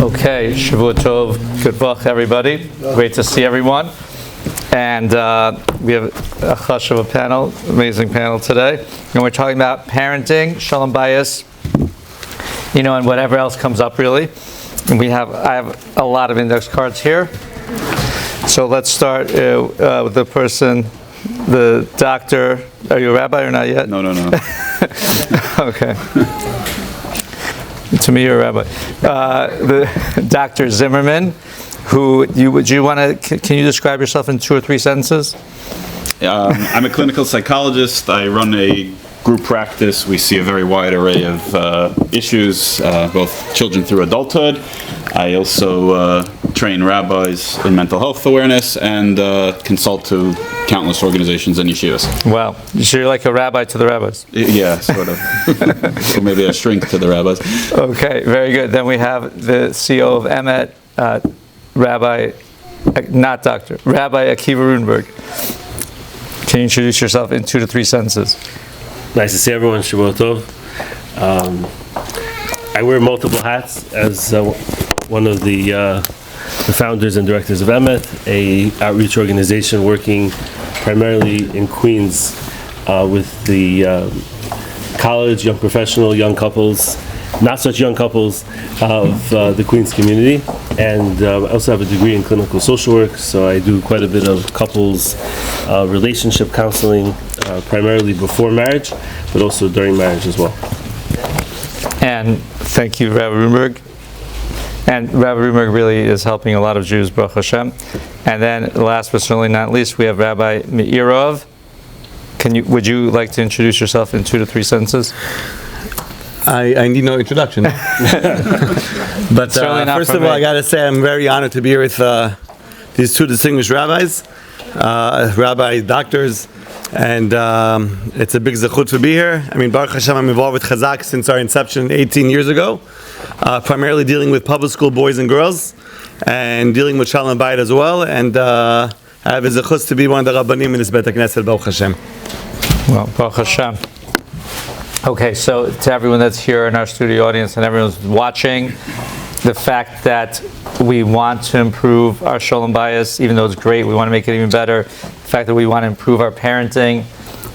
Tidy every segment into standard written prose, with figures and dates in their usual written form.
Okay, Shavua Tov, good vach, everybody. Great to see everyone. And we have a chash of a panel, amazing panel today. And we're talking about parenting, Shalom Bayit, and whatever else comes up really. And I have a lot of index cards here. So let's start with the person, the doctor. Are you a rabbi or not yet? No. Okay. To me, you're a rabbi. The Dr. Zimmerman, can you describe yourself in 2 or 3 sentences? I'm a clinical psychologist. I run a group practice. We see a very wide array of issues, both children through adulthood. I also train rabbis in mental health awareness and consult to countless organizations and yeshivas. Wow. So you're like a rabbi to the rabbis? Yeah, sort of. Or maybe a shrink to the rabbis. Okay, very good. Then we have the CEO of Emet, Rabbi Akiva Rutenberg. Can you introduce yourself in 2 to 3 sentences? Nice to see everyone. Shavua Tov. I wear multiple hats as one of the founders and directors of Emet, a outreach organization working primarily in Queens with the college, young professional, young couples, not such young couples of the Queens community. And I also have a degree in clinical social work, so I do quite a bit of couples relationship counseling, primarily before marriage, but also during marriage as well. And thank you, Rabbi Rutenberg. And Rabbi Rutenberg really is helping a lot of Jews, Baruch Hashem. And then last but certainly not least, we have Rabbi Meirov. Would you like to introduce yourself in 2 to 3 sentences? I need no introduction. But first of all, I got to say I'm very honored to be here with these 2 distinguished rabbis, rabbi doctors, and it's a big zechut to be here. I mean, Baruch Hashem, I'm involved with Chazak since our inception 18 years ago, primarily dealing with public school boys and girls, and dealing with Shalom Bayit as well, and I have a zechut to be one of the rabbanim in this Beit HaKnesset, Baruch Hashem. Well, Baruch Hashem. Okay, so to everyone that's here in our studio audience and everyone who's watching, the fact that we want to improve our Shalom Bayit, even though it's great, we want to make it even better. The fact that we want to improve our parenting,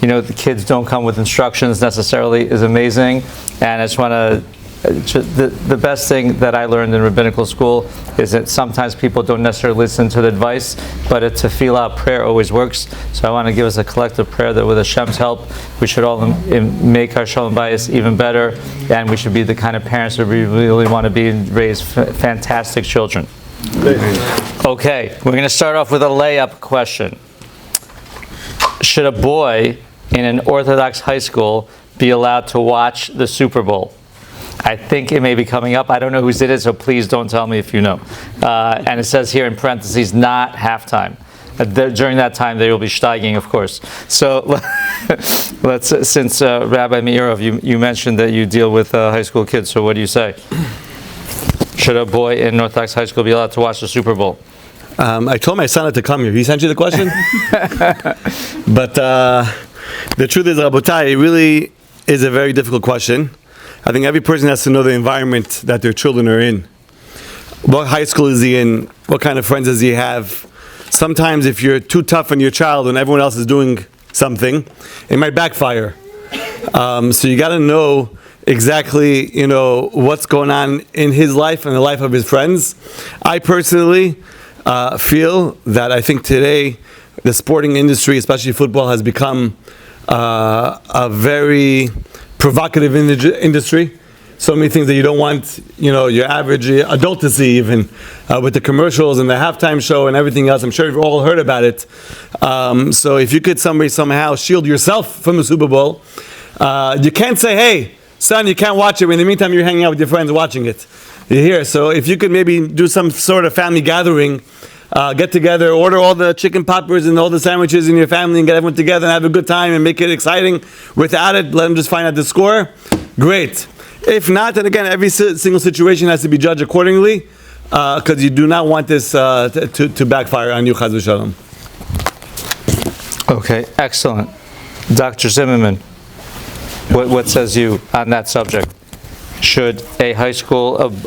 the kids don't come with instructions necessarily, is amazing. And I just want to, the best thing that I learned in rabbinical school is that sometimes people don't necessarily listen to the advice, but a tefillah prayer always works. So I want to give us a collective prayer that with Hashem's help, we should all make our Shalom Bayit even better, and we should be the kind of parents that we really want to be and raise fantastic children. Okay, we're going to start off with a layup question. Should a boy in an Orthodox high school be allowed to watch the Super Bowl? I think it may be coming up. I don't know who did it, so please don't tell me if you know. And it says here in parentheses, not halftime. During that time, they will be steiging, of course. So let's. Since Rabbi Meirov, you mentioned that you deal with high school kids. So what do you say? Should a boy in Orthodox high school be allowed to watch the Super Bowl? I told my son not to come here. He sent you the question? But the truth is, Rabotai, it really is a very difficult question. I think every person has to know the environment that their children are in. What high school is he in? What kind of friends does he have? Sometimes if you're too tough on your child when everyone else is doing something, it might backfire. So you got to know exactly, what's going on in his life and the life of his friends. I personally feel that I think today the sporting industry, especially football, has become a very provocative industry. So many things that you don't want, your average adult to see, even with the commercials and the halftime show and everything else. I'm sure you've all heard about it. So if you could somehow shield yourself from the Super Bowl, you can't say, hey, son, you can't watch it. In the meantime, you're hanging out with your friends watching it. You're here. So if you could maybe do some sort of family gathering, get together, order all the chicken poppers and all the sandwiches in your family and get everyone together and have a good time and make it exciting. Without it, let them just find out the score. Great. If not, then again, every single situation has to be judged accordingly, because you do not want this to backfire on you, Chaz v'Shalom. Okay, excellent. Dr. Zimmerman, what says you on that subject? should a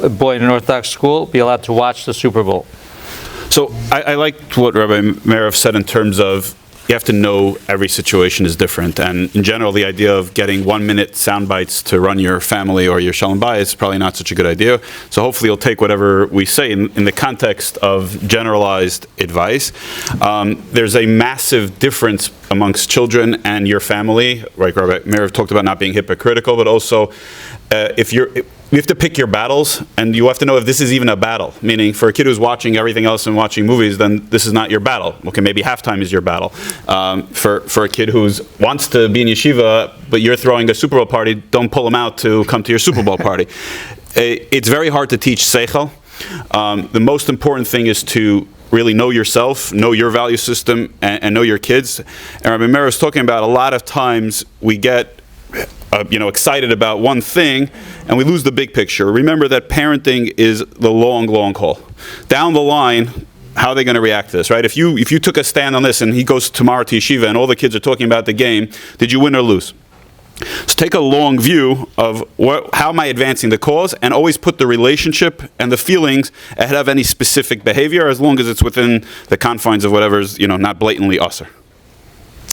boy in an Orthodox school be allowed to watch the Super Bowl? So I liked what Rabbi Meirov said in terms of you have to know every situation is different. And in general, the idea of getting 1-minute sound bites to run your family or your Shalom Bayit is probably not such a good idea. So hopefully you'll take whatever we say in the context of generalized advice. There's a massive difference amongst children and your family. Right, Rabbi Meirov talked about not being hypocritical, but also you have to pick your battles, and you have to know if this is even a battle. Meaning, for a kid who's watching everything else and watching movies, then this is not your battle. Okay, maybe halftime is your battle. For a kid who wants to be in yeshiva, but you're throwing a Super Bowl party, don't pull him out to come to your Super Bowl party. It's very hard to teach seichel. The most important thing is to really know yourself, know your value system, and know your kids. And Rabbi Meir was talking about a lot of times we get excited about one thing, and we lose the big picture. Remember that parenting is the long, long haul. Down the line, how are they going to react to this, right? If you took a stand on this and he goes tomorrow to yeshiva and all the kids are talking about the game, did you win or lose? So take a long view of how am I advancing the cause, and always put the relationship and the feelings ahead of any specific behavior, as long as it's within the confines of whatever's not blatantly usher.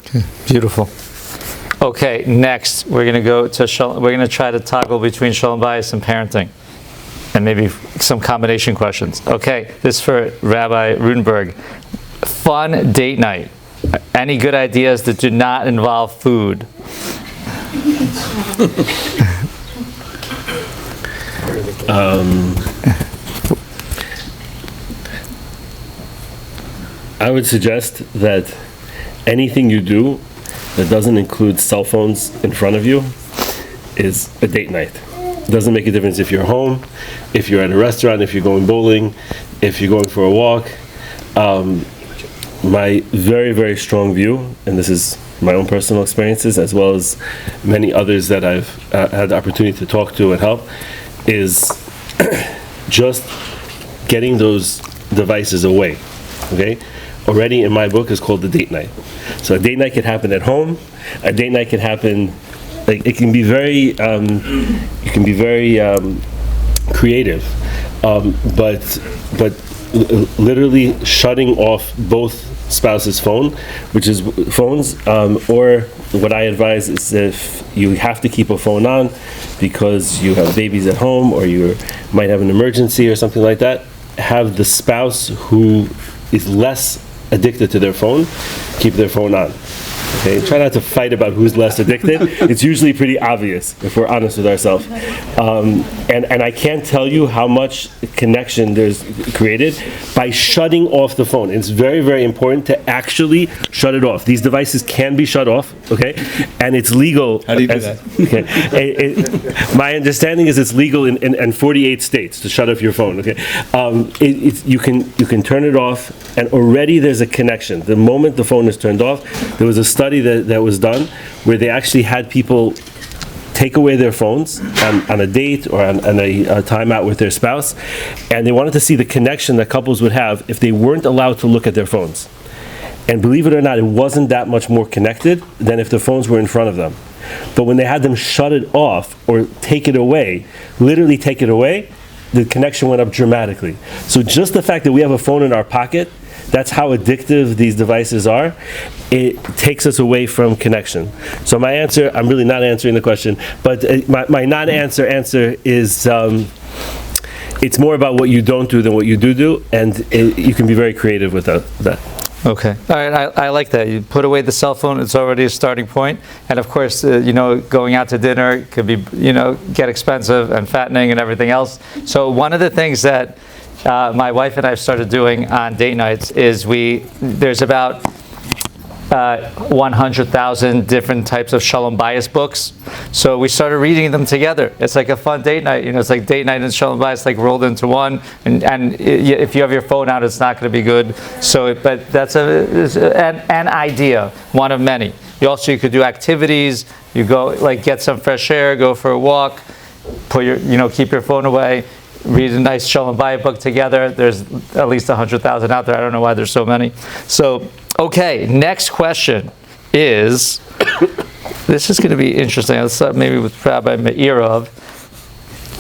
Okay, beautiful. Okay, next we're going to go to we're going to try to toggle between Shalom Bayis and parenting, and maybe some combination questions. Okay, this is for Rabbi Rutenberg. Fun date night. Any good ideas that do not involve food? I would suggest that anything you do that doesn't include cell phones in front of you is a date night. It doesn't make a difference if you're home, if you're at a restaurant, if you're going bowling, if you're going for a walk. My very, very strong view, and this is my own personal experiences as well as many others that I've had the opportunity to talk to and help, is just getting those devices away, okay? Already in my book is called the date night. So a date night can happen at home. A date night can happen, it can be very, creative, but literally shutting off both spouse's phone, which is phones, or what I advise is if you have to keep a phone on because you have babies at home or you might have an emergency or something like that, have the spouse who is less addicted to their phone keep their phone on. Okay, try not to fight about who's less addicted. It's usually pretty obvious if we're honest with ourselves. And I can't tell you how much connection there's created by shutting off the phone. It's very, very important to actually shut it off. These devices can be shut off, okay? And it's legal. How do you do that? Okay. My understanding is it's legal in 48 states to shut off your phone, okay? You can turn it off, and already there's a connection. The moment the phone is turned off, there was a study that was done where they actually had people take away their phones on a date or on a time out with their spouse, and they wanted to see the connection that couples would have if they weren't allowed to look at their phones. And believe it or not, it wasn't that much more connected than if the phones were in front of them. But when they had them shut it off or take it away, literally take it away, the connection went up dramatically. So just the fact that we have a phone in our pocket, that's how addictive these devices are. It takes us away from connection. So my answer, I'm really not answering the question, but my non-answer is it's more about what you don't do than what you do, and you can be very creative with that. Okay. All right. I like that. You put away the cell phone. It's already a starting point. And of course, going out to dinner could be, get expensive and fattening and everything else. So one of the things that my wife and I have started doing on date nights is there's about 100,000 different types of Shalom Bayis books. So we started reading them together. It's like a fun date night. It's like date night and Shalom Bayis like rolled into one. And if you have your phone out, it's not going to be good. But that's an idea, one of many. You could do activities. You go get some fresh air, go for a walk, keep your phone away. Read a nice Shalom Bayit book together. There's at least 100,000 out there. I don't know why there's so many. So, okay, next question is, this is going to be interesting. Let's start maybe with Rabbi Meirov.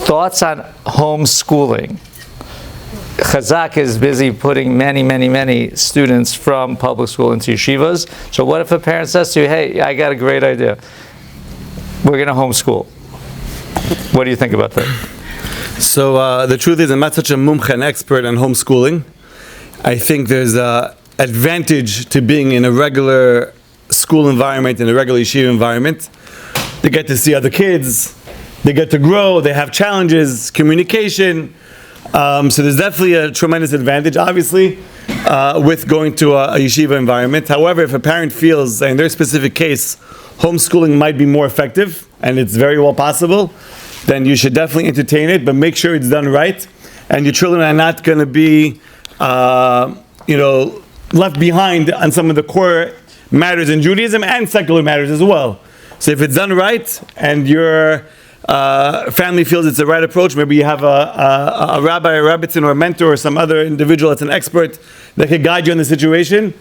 Thoughts on homeschooling? Chazak is busy putting many students from public school into yeshivas. So what if a parent says to you, hey, I got a great idea. We're going to homeschool. What do you think about that? So the truth is, I'm not such a mumche and expert on homeschooling. I think there's an advantage to being in a regular school environment, in a regular yeshiva environment. They get to see other kids, they get to grow, they have challenges, communication. So there's definitely a tremendous advantage, obviously, with going to a yeshiva environment. However, if a parent feels, in their specific case, homeschooling might be more effective, and it's very well possible, then you should definitely entertain it, but make sure it's done right, and your children are not going to be, left behind on some of the core matters in Judaism and secular matters as well. So if it's done right, and your family feels it's the right approach, maybe you have a rabbi, a rebbitzin, or a mentor, or some other individual that's an expert that can guide you in the situation,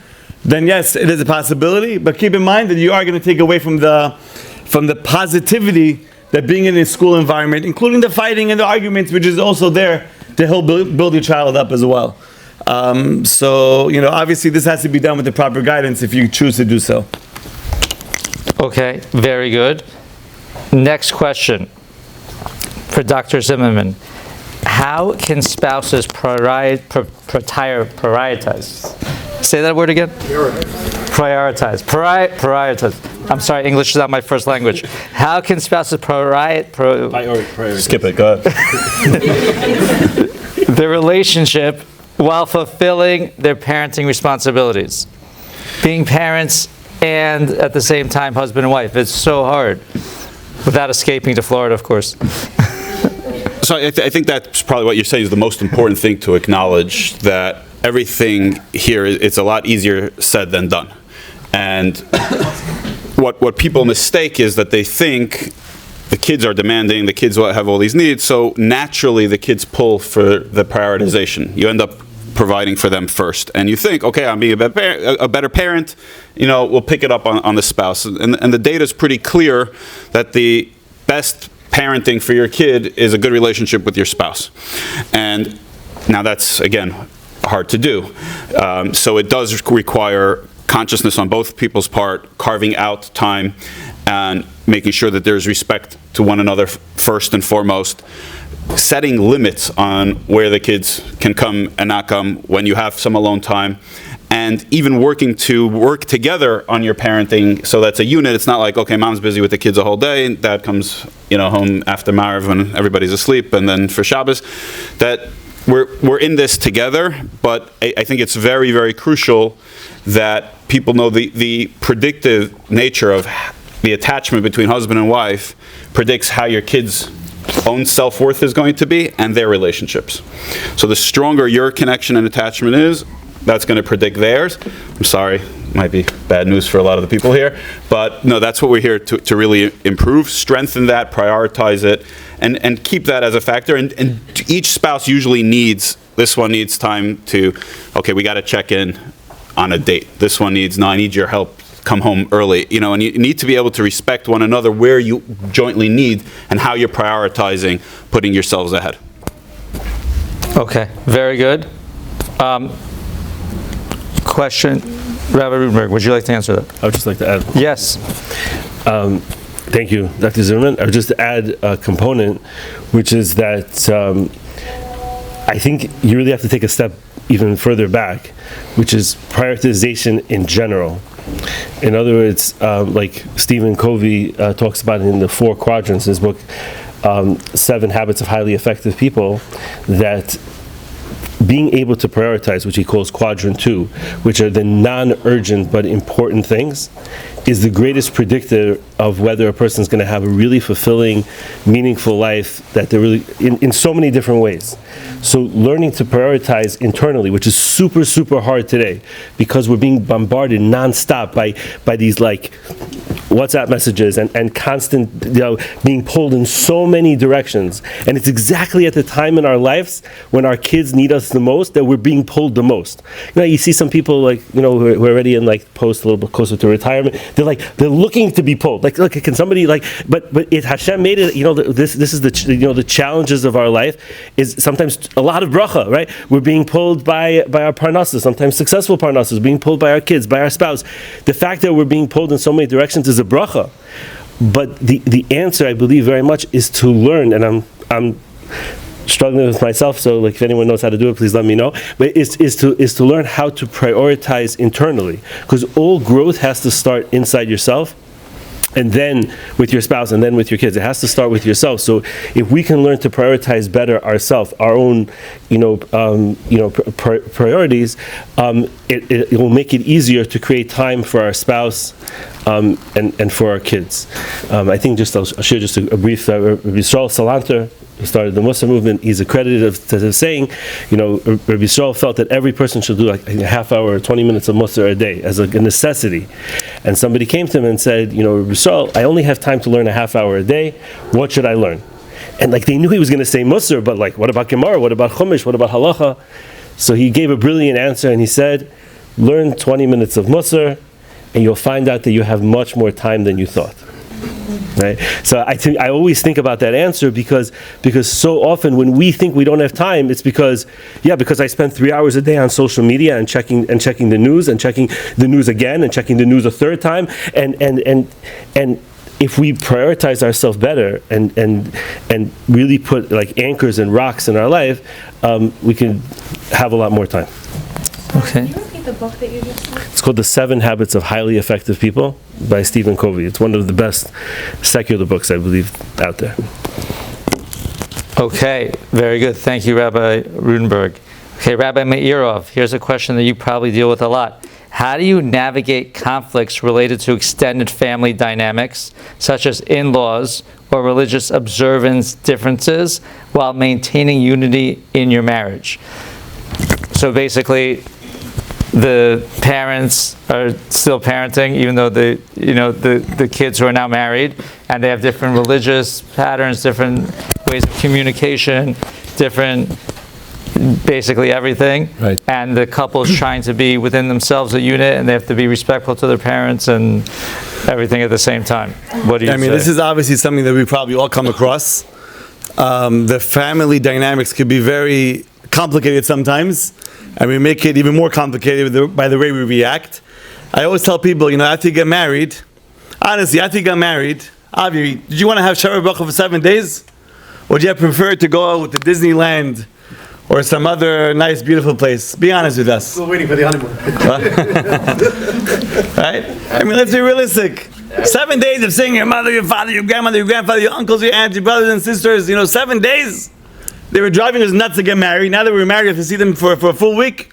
then yes, it is a possibility. But keep in mind that you are going to take away from the positivity that being in a school environment, including the fighting and the arguments, which is also there to help build your child up as well. So obviously this has to be done with the proper guidance if you choose to do so. Okay, very good. Next question for Dr. Zimmerman. How can spouses prioritize? Say that word again? Prioritize. Prioritize. I'm sorry, English is not my first language. How can spouses prioritize? Skip it, go ahead. Their relationship while fulfilling their parenting responsibilities? Being parents and at the same time husband and wife. It's so hard. Without escaping to Florida, of course. So I think that's probably what you're saying is the most important thing to acknowledge, that everything here, it's a lot easier said than done. And what people mistake is that they think the kids are demanding, the kids have all these needs, so naturally the kids pull for the prioritization. You end up providing for them first. And you think, okay, I'm being a better parent, we'll pick it up on the spouse. And the data is pretty clear that the best parenting for your kid is a good relationship with your spouse. And now that's, again, hard to do. So it does require consciousness on both people's part, carving out time and making sure that there's respect to one another first and foremost, setting limits on where the kids can come and not come when you have some alone time, and even working to work together on your parenting so that's a unit. It's not like, okay, mom's busy with the kids the whole day, and dad comes home after Meirov when everybody's asleep, and then for Shabbos, that we're in this together. But I think it's very, very crucial that people know the predictive nature of the attachment between husband and wife predicts how your kids' own self-worth is going to be and their relationships. So the stronger your connection and attachment is, that's going to predict theirs. I'm sorry, might be bad news for a lot of the people here, but no, that's what we're here to really improve, strengthen that, prioritize it, and keep that as a factor. And each spouse usually needs, this one needs time to, okay, we got to check in on a date. This one needs, no, I need your help, come home early, and you need to be able to respect one another where you jointly need and how you're prioritizing putting yourselves ahead. Okay, very good. Question, Rabbi Rutenberg, would you like to answer that? I would just like to add. Yes. Thank you, Dr. Zimmerman. I would just add a component, which is that I think you really have to take a step even further back, which is prioritization in general. In other words, like Stephen Covey talks about in the 4 quadrants in his book, 7 Habits of Highly Effective People, that being able to prioritize, which he calls quadrant 2, which are the non-urgent but important things, is the greatest predictor of whether a person is going to have a really fulfilling, meaningful life, that they're really in so many different ways. So learning to prioritize internally, which is super, super hard today, because we're being bombarded nonstop by these like WhatsApp messages and constant, being pulled in so many directions. And it's exactly at the time in our lives when our kids need us the most that we're being pulled the most. You see some people who are already in post a little bit closer to retirement. They're looking to be pulled. Look, can somebody but Hashem made it. This is the challenges of our life is sometimes a lot of bracha, right? We're being pulled by our parnassus, sometimes successful parnassus, being pulled by our kids, by our spouse. The fact that we're being pulled in so many directions is a bracha. But the answer, I believe very much, is to learn, and I'm struggling with myself, so if anyone knows how to do it, please let me know. But is to learn how to prioritize internally, because all growth has to start inside yourself, and then with your spouse, and then with your kids. It has to start with yourself. So if we can learn to prioritize better ourselves, our own, priorities, it will make it easier to create time for our spouse and for our kids. I think I'll share just a brief. Rabbi Yisrael Salanter, who started the Musar movement, he's accredited to saying, Rabbi Yisrael felt that every person should do a half hour or 20 minutes of Musar a day as a necessity. And somebody came to him and said, Rabbi Yisrael, I only have time to learn a half hour a day. What should I learn? And they knew he was going to say Musar, but what about Gemara? What about Chumash? What about Halacha? So he gave a brilliant answer, and he said, learn 20 minutes of Musar, and you'll find out that you have much more time than you thought. Right? So I always think about that answer because so often when we think we don't have time, it's because I spend 3 hours a day on social media and checking the news and checking the news again and checking the news a third time, and if we prioritize ourselves better and really put anchors and rocks in our life, we can have a lot more time. Okay. Can you repeat the book that you just said? It's called The 7 Habits of Highly Effective People by Stephen Covey. It's one of the best secular books, I believe, out there. Okay, very good. Thank you, Rabbi Rutenberg. Okay, Rabbi Meirov, here's a question that you probably deal with a lot. How do you navigate conflicts related to extended family dynamics, such as in-laws or religious observance differences, while maintaining unity in your marriage? So basically, the parents are still parenting, even though the kids who are now married, and they have different religious patterns, different ways of communication, different, basically everything. Right. And the couple's trying to be within themselves a unit, and they have to be respectful to their parents and everything at the same time. What do you say? This is obviously something that we probably all come across. The family dynamics could be very complicated sometimes, and we make it even more complicated by the way we react. I always tell people, after you get married, honestly, Avi, did you want to have Shabbat Bracha for 7 days? Or do you prefer to go to Disneyland or some other nice, beautiful place? Be honest with us. Still waiting for the honeymoon. Right? Let's be realistic. 7 days of seeing your mother, your father, your grandmother, your grandfather, your uncles, your aunts, your brothers and sisters, 7 days. They were driving us nuts to get married. Now that we're married, we have to see them for a full week.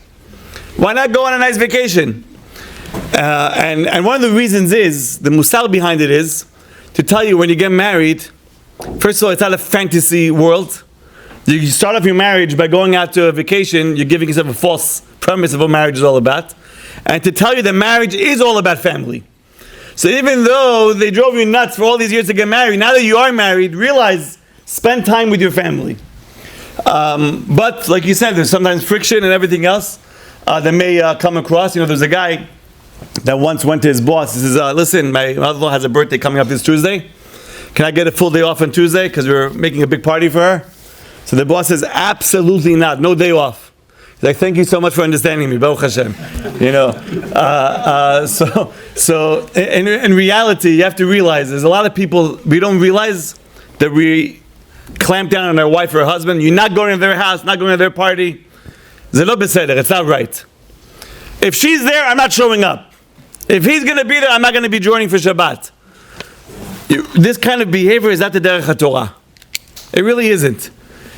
Why not go on a nice vacation? And one of the reasons is, the musal behind it is, to tell you when you get married, first of all, it's not a fantasy world. You start off your marriage by going out to a vacation, you're giving yourself a false premise of what marriage is all about. And to tell you that marriage is all about family. So even though they drove you nuts for all these years to get married, now that you are married, realize, spend time with your family. But like you said, there's sometimes friction and everything else that may come across. There's a guy that once went to his boss. He says, listen, my mother-in-law has a birthday coming up this Tuesday. Can I get a full day off on Tuesday? Because we're making a big party for her. So the boss says, absolutely not, no day off. He's like, thank you so much for understanding me, Baruch Hashem. So in reality, you have to realize, there's a lot of people, we don't realize that we clamp down on our wife or husband. You're not going to their house, not going to their party. Zelo beseder, it's not right. If she's there, I'm not showing up. If he's going to be there, I'm not going to be joining for Shabbat. This kind of behavior is not the derech HaTorah. It really isn't.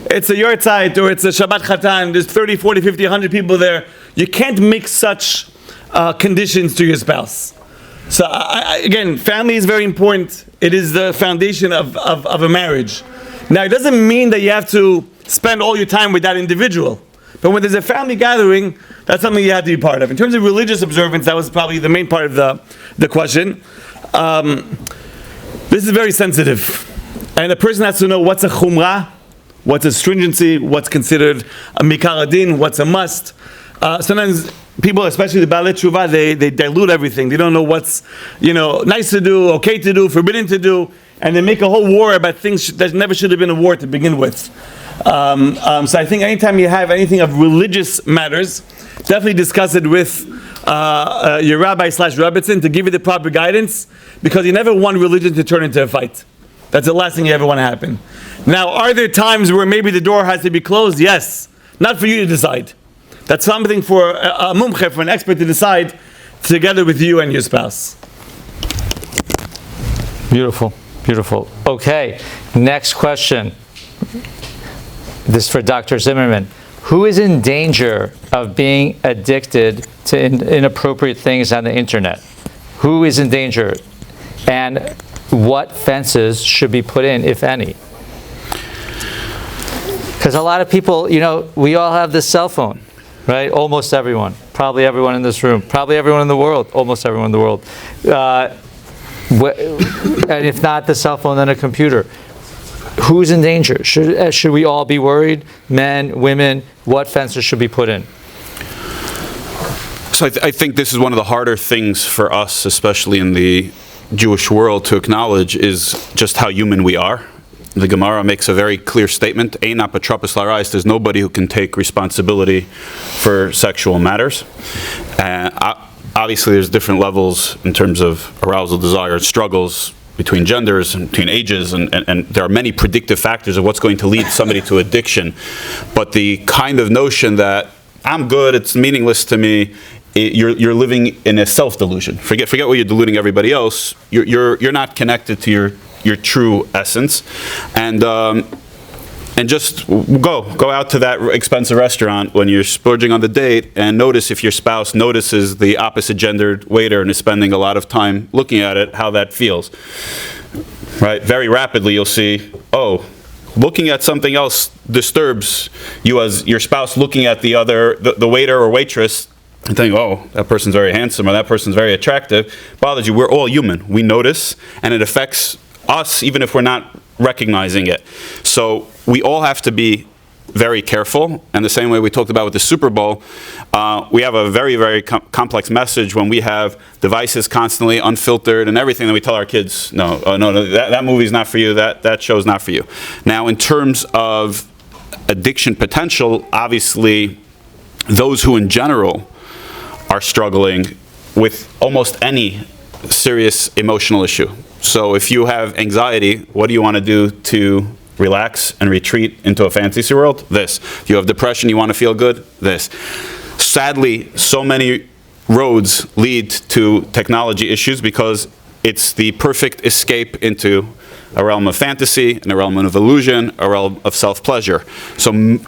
It's a yortzeit or it's a Shabbat Chatan. There's 30, 40, 50, 100 people there. You can't make such conditions to your spouse. So again, family is very important. It is the foundation of a marriage. Now, it doesn't mean that you have to spend all your time with that individual. But when there's a family gathering, that's something you have to be part of. In terms of religious observance, that was probably the main part of the question. This is very sensitive. And a person has to know what's a chumrah, what's a stringency, what's considered a mikar adin, what's a must. Sometimes people, especially the Baalei Tshuva, they dilute everything. They don't know what's, nice to do, okay to do, forbidden to do, and they make a whole war about things that never should have been a war to begin with. So I think anytime you have anything of religious matters, definitely discuss it with your rabbi / rebbitzin to give you the proper guidance, because you never want religion to turn into a fight. That's the last thing you ever want to happen. Now, are there times where maybe the door has to be closed? Yes. Not for you to decide. That's something for a mumche, for an expert to decide together with you and your spouse. Beautiful, beautiful. Okay, next question. This is for Dr. Zimmerman. Who is in danger of being addicted to inappropriate things on the internet? Who is in danger? And what fences should be put in, if any? Because a lot of people, we all have this cell phone, right? Almost everyone. Probably everyone in this room. Probably everyone in the world. Almost everyone in the world. And if not the cell phone, then a computer. Who's in danger? Should we all be worried? Men, women? What fences should be put in? So I think this is one of the harder things for us, especially in the Jewish world, to acknowledge, is just how human we are. The Gemara makes a very clear statement: "Ein apotropos larais." There's nobody who can take responsibility for sexual matters. Obviously, there's different levels in terms of arousal, desire, struggles between genders and between ages, and there are many predictive factors of what's going to lead somebody to addiction. But the kind of notion that I'm good, it's meaningless to me, you're living in a self-delusion. Forget what you're deluding everybody else. You're not connected to your true essence, and just go out to that expensive restaurant when you're splurging on the date, and notice if your spouse notices the opposite gendered waiter and is spending a lot of time looking at it, how that feels. Right? Very rapidly you'll see, looking at something else disturbs you as your spouse looking at the waiter or waitress and think, that person's very handsome or that person's very attractive. Bothers you. We're all human. We notice, and it affects us even if we're not recognizing it. So we all have to be very careful. And the same way we talked about with the Super Bowl, we have a very, very complex message when we have devices constantly unfiltered and everything that we tell our kids, no, that movie's not for you, that show's not for you. Now, in terms of addiction potential, obviously, those who in general are struggling with almost any serious emotional issue. So if you have anxiety, what do you want to do to relax and retreat into a fantasy world? This. If you have depression, you want to feel good? This. Sadly, so many roads lead to technology issues because it's the perfect escape into a realm of fantasy, and a realm of illusion, a realm of self-pleasure. So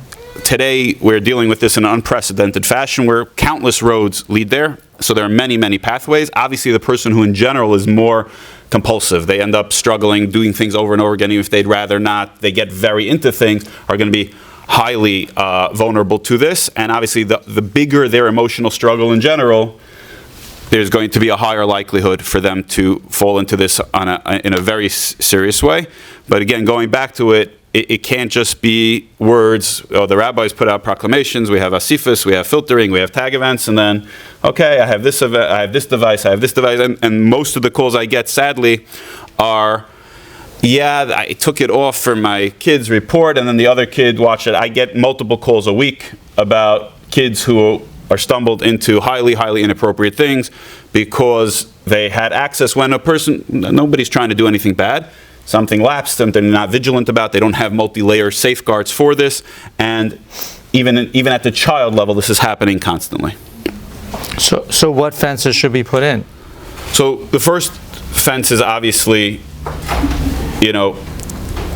today, we're dealing with this in an unprecedented fashion where countless roads lead there. So there are many, many pathways. Obviously, the person who in general is more compulsive, they end up struggling, doing things over and over again, even if they'd rather not, they get very into things, are going to be highly vulnerable to this. And obviously, the bigger their emotional struggle in general, there's going to be a higher likelihood for them to fall into this in a very serious way. But again, going back to it, it can't just be words. The rabbis put out proclamations. We have asifas, we have filtering, we have tag events, and then, okay, I have this event, I have this device, and most of the calls I get, sadly, are, I took it off for my kid's report, and then the other kid watched it. I get multiple calls a week about kids who are stumbled into highly, highly inappropriate things because they had access when nobody's trying to do anything bad. Something lapsed them, they're not vigilant about, they don't have multi-layer safeguards for this, and even at the child level, this is happening constantly. So what fences should be put in? So the first fence is obviously,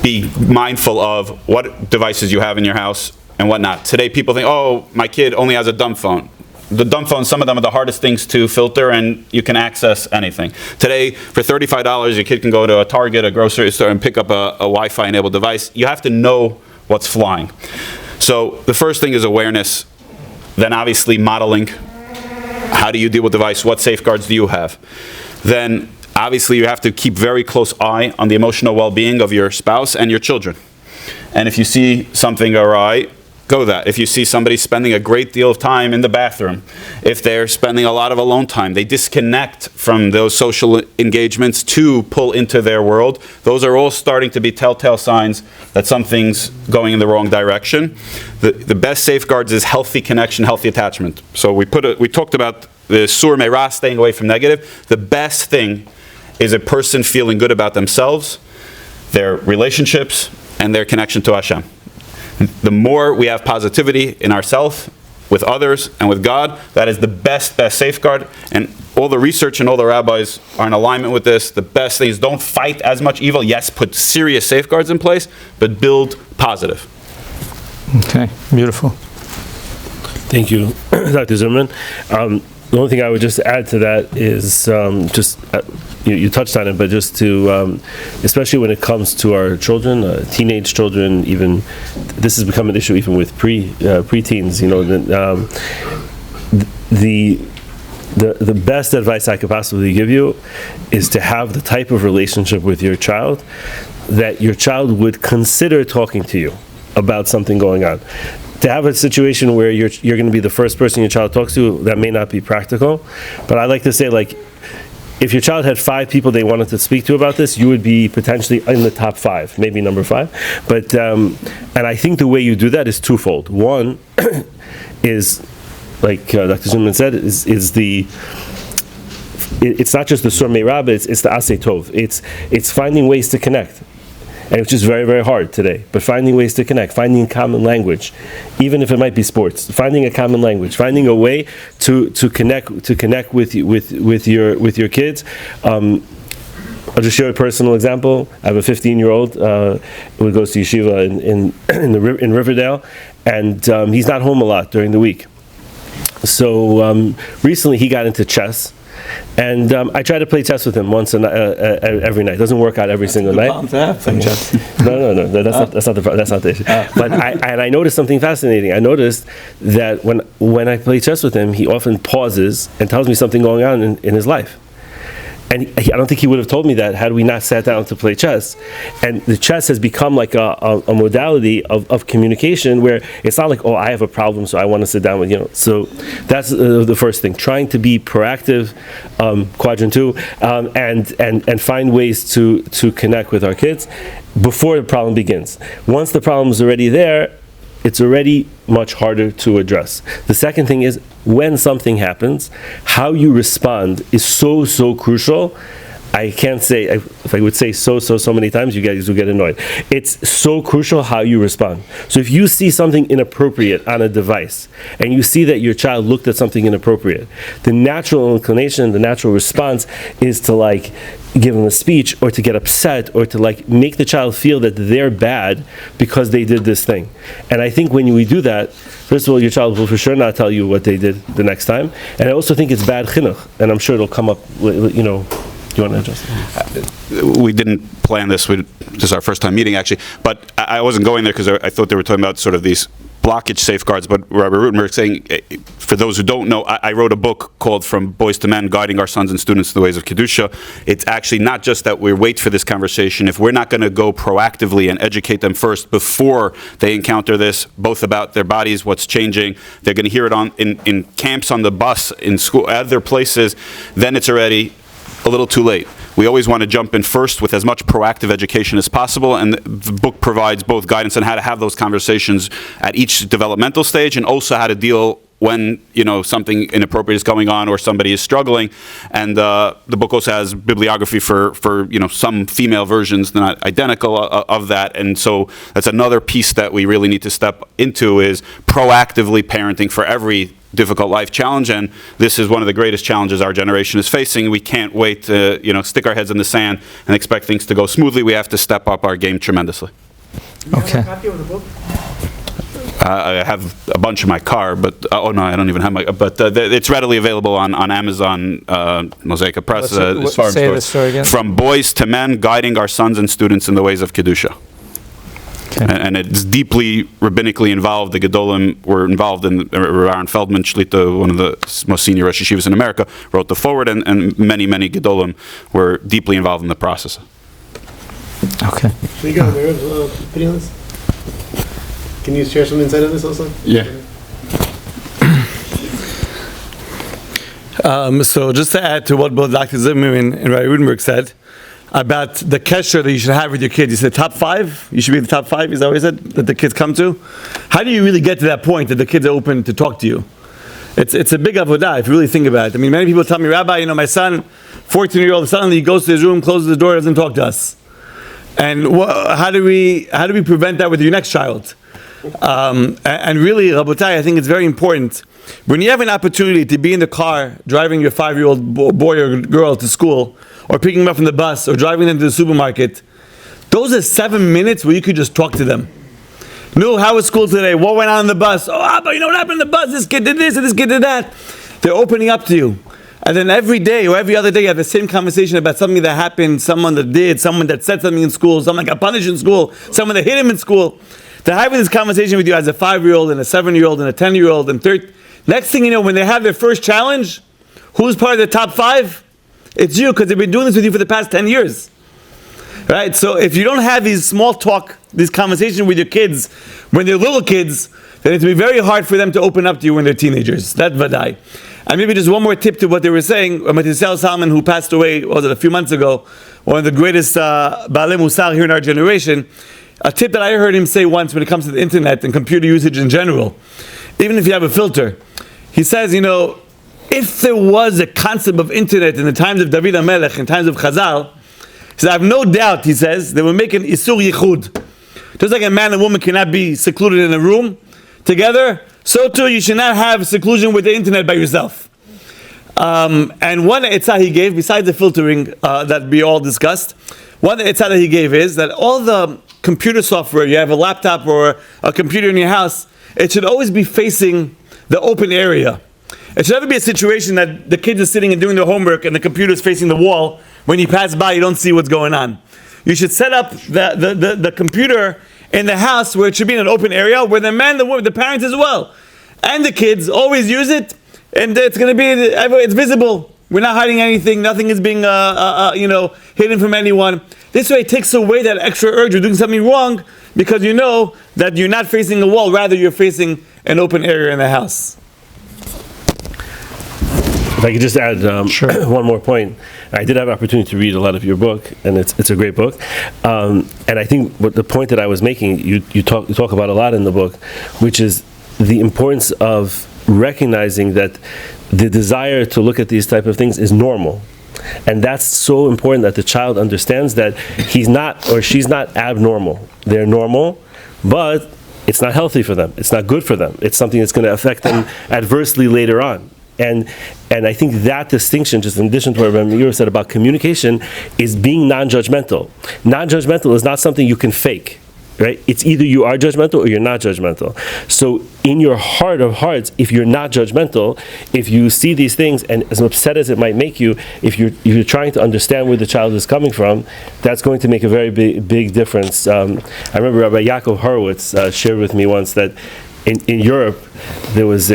be mindful of what devices you have in your house and whatnot. Today people think, my kid only has a dumb phone. The dumb phones, some of them are the hardest things to filter, and you can access anything. Today, for $35, your kid can go to a Target, a grocery store, and pick up a Wi-Fi enabled device. You have to know what's flying. So the first thing is awareness, then obviously modeling. How do you deal with the device? What safeguards do you have? Then Obviously, you have to keep very close eye on the emotional well-being of your spouse and your children. And if you see something awry, go that. If you see somebody spending a great deal of time in the bathroom, if they're spending a lot of alone time, they disconnect from those social engagements to pull into their world, those are all starting to be telltale signs that something's going in the wrong direction. The best safeguards is healthy connection, healthy attachment. So we talked about the sur meirah, staying away from negative. The best thing is a person feeling good about themselves, their relationships, and their connection to Hashem. The more we have positivity in ourselves, with others, and with God, that is the best safeguard. And all the research and all the rabbis are in alignment with this. The best thing is don't fight as much evil. Yes, put serious safeguards in place, but build positive. Okay, beautiful. Thank you, Dr. Zimmerman. The only thing I would just add to that is you touched on it, but just to, especially when it comes to our children, teenage children, even this has become an issue even with preteens. The best advice I could possibly give you is to have the type of relationship with your child that your child would consider talking to you about something going on. To have a situation where you're going to be the first person your child talks to, that may not be practical. But I like to say, like, if your child had 5 people they wanted to speak to about this, you would be potentially in the top 5, maybe number 5. But and I think the way you do that is twofold. One is, like Dr. Zimmerman said, it's not just the sur meirah, but it's the aseh tov. It's finding ways to connect. And which is very, very hard today. But finding ways to connect, finding common language, even if it might be sports, finding a common language, finding a way to connect with your kids. I'll just share a personal example. I have a 15-year-old who goes to yeshiva in Riverdale, and he's not home a lot during the week. So recently he got into chess. And I try to play chess with him once every night. It doesn't work out every single night. No, that's not the issue. But I noticed something fascinating. I noticed that when I play chess with him, he often pauses and tells me something going on in his life. And I don't think he would have told me that had we not sat down to play chess. And the chess has become like a modality of communication where it's not like, oh, I have a problem, so I want to sit down with you. So that's the first thing. Trying to be proactive, quadrant 2, and find ways to connect with our kids before the problem begins. Once the problem is already there, it's already much harder to address. The second thing is, when something happens, how you respond is so crucial. I can't say, if I would say so many times, you guys will get annoyed. It's so crucial how you respond. So if you see something inappropriate on a device, and you see that your child looked at something inappropriate, the natural inclination, the natural response is to like give them a speech, or to get upset, or to like make the child feel that they're bad because they did this thing. And I think when we do that, first of all, your child will for sure not tell you what they did the next time. And I also think it's bad chinuch, and I'm sure it'll come up, you know. Do you want to address that? We didn't plan this. This is our first time meeting, actually. But I wasn't going there because I thought they were talking about sort of these blockage safeguards. But Rabbi Rutenberg saying, for those who don't know, I wrote a book called From Boys to Men, Guiding Our Sons and Students to the Ways of Kedusha. It's actually not just that we wait for this conversation. If we're not going to go proactively and educate them first before they encounter this, both about their bodies, what's changing, they're going to hear it in camps, on the bus, in school, other places, then it's already a little too late. We always want to jump in first with as much proactive education as possible, and the book provides both guidance on how to have those conversations at each developmental stage, and also how to deal when something inappropriate is going on or somebody is struggling. And the book also has bibliography for some female versions, not identical of that. And so that's another piece that we really need to step into, is proactively parenting for every difficult life challenge. And this is one of the greatest challenges our generation is facing. We can't wait to stick our heads in the sand and expect things to go smoothly. We have to step up our game tremendously. Okay. Have a copy of the book? I have a bunch in my car, but oh no, I don't even have my. But it's readily available on Amazon, Mosaic Press. Say the story again. From Boys to Men, Guiding Our Sons and Students in the Ways of Kedusha. And it's deeply rabbinically involved. The Gedolim were involved in. Aaron Feldman Shlita, one of the most senior Rosh Yeshivas in America, wrote the foreword, and many Gedolim were deeply involved in the process. Okay. Can you go on Meirov opinion on this? Can you share some insight on this also? Yeah. So just to add to what both Dr. Zimmerman and Rabbi Rutenberg said about the kesher that you should have with your kids. You said top 5? You should be in the top 5? Is that what you said? That the kids come to? How do you really get to that point that the kids are open to talk to you? It's a big avodah if you really think about it. I mean, many people tell me, Rabbi, my son, 14-year-old, suddenly he goes to his room, closes the door, doesn't talk to us. And how do we prevent that with your next child? And really, Rabotai, I think it's very important. When you have an opportunity to be in the car driving your 5-year-old boy or girl to school, or picking them up from the bus, or driving them to the supermarket, those are 7 minutes where you could just talk to them. No, how was school today? What went on in the bus? Oh, Abba, you know what happened in the bus? This kid did this and this kid did that. They're opening up to you. And then every day or every other day you have the same conversation about something that happened, someone that did, someone that said something in school, someone that got punished in school, someone that hit him in school. They're having this conversation with you as a 5-year-old and a 7-year-old and a 10-year-old and 30. Next thing you know, when they have their first challenge, who's part of the top 5? It's you, because they've been doing this with you for the past 10 years. Right? So if you don't have these small talk, these conversations with your kids when they're little kids, then it's going to be very hard for them to open up to you when they're teenagers. That vadai. And maybe just one more tip to what they were saying. Matisyahu Salman, who passed away, what was it, a few months ago, one of the greatest Baalei Musar here in our generation, a tip that I heard him say once when it comes to the internet and computer usage in general, even if you have a filter, he says, if there was a concept of internet in the times of David HaMelech, in times of Chazal, he says, I have no doubt, he says, they will make an Isur Yichud. Just like a man and woman cannot be secluded in a room together, so too you should not have seclusion with the internet by yourself. And one etzah he gave, besides the filtering that we all discussed, one etzah that he gave is that all the computer software, you have a laptop or a computer in your house, it should always be facing the open area. It should never be a situation that the kids are sitting and doing their homework and the computer is facing the wall. When you pass by, you don't see what's going on. You should set up the computer in the house where it should be in an open area where the man, the woman, the parents as well, and the kids always use it, and it's going to be, it's visible. We're not hiding anything. Nothing is being, hidden from anyone. This way, it takes away that extra urge of doing something wrong because you know that you're not facing a wall. Rather, you're facing an open area in the house. If I could just add one more point. I did have an opportunity to read a lot of your book, and it's a great book. And I think what the point that I was making, you talk about a lot in the book, which is the importance of recognizing that the desire to look at these type of things is normal. And that's so important that the child understands that he's not or she's not abnormal. They're normal, but it's not healthy for them. It's not good for them. It's something that's going to affect them adversely later on. And I think that distinction, just in addition to what Rabbi Meirov said about communication, is being non-judgmental. Non-judgmental is not something you can fake, right? It's either you are judgmental or you're not judgmental. So in your heart of hearts, if you're not judgmental, if you see these things, and as upset as it might make you, if you're trying to understand where the child is coming from, that's going to make a very big difference. I remember Rabbi Yaakov Horowitz shared with me once that in Europe, there was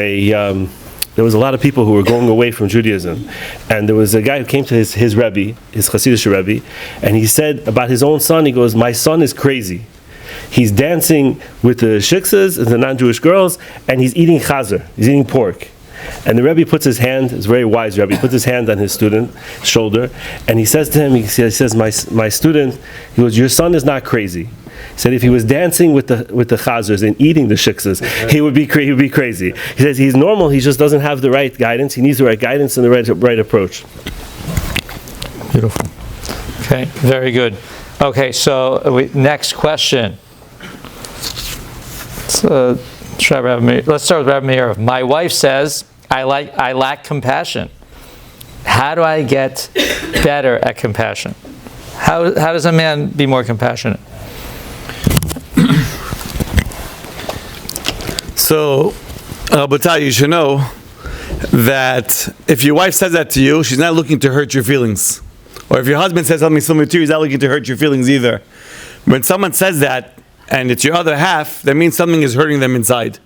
a lot of people who were going away from Judaism. And there was a guy who came to his Rebbe, his Hasidic Rebbe, and he said about his own son, he goes, my son is crazy. He's dancing with the shiksas, the non-Jewish girls, and he's eating chazer, he's eating pork. And the Rebbe puts his hand, it's a very wise Rebbe, puts his hand on his student's shoulder, and he says to him, he says, my student, he goes, your son is not crazy. He said if he was dancing with the chazers and eating the shiksas, he would be crazy. He says he's normal, he just doesn't have the right guidance. He needs the right guidance and the right approach. Beautiful. Okay, very good. Okay, so next question. Let's start with Rabbi Meirov. My wife says I lack compassion. How do I get better at compassion? How does a man be more compassionate? So, Rabotai, you should know that if your wife says that to you, she's not looking to hurt your feelings. Or if your husband says something similar to you, he's not looking to hurt your feelings either. When someone says that, and it's your other half, that means something is hurting them inside.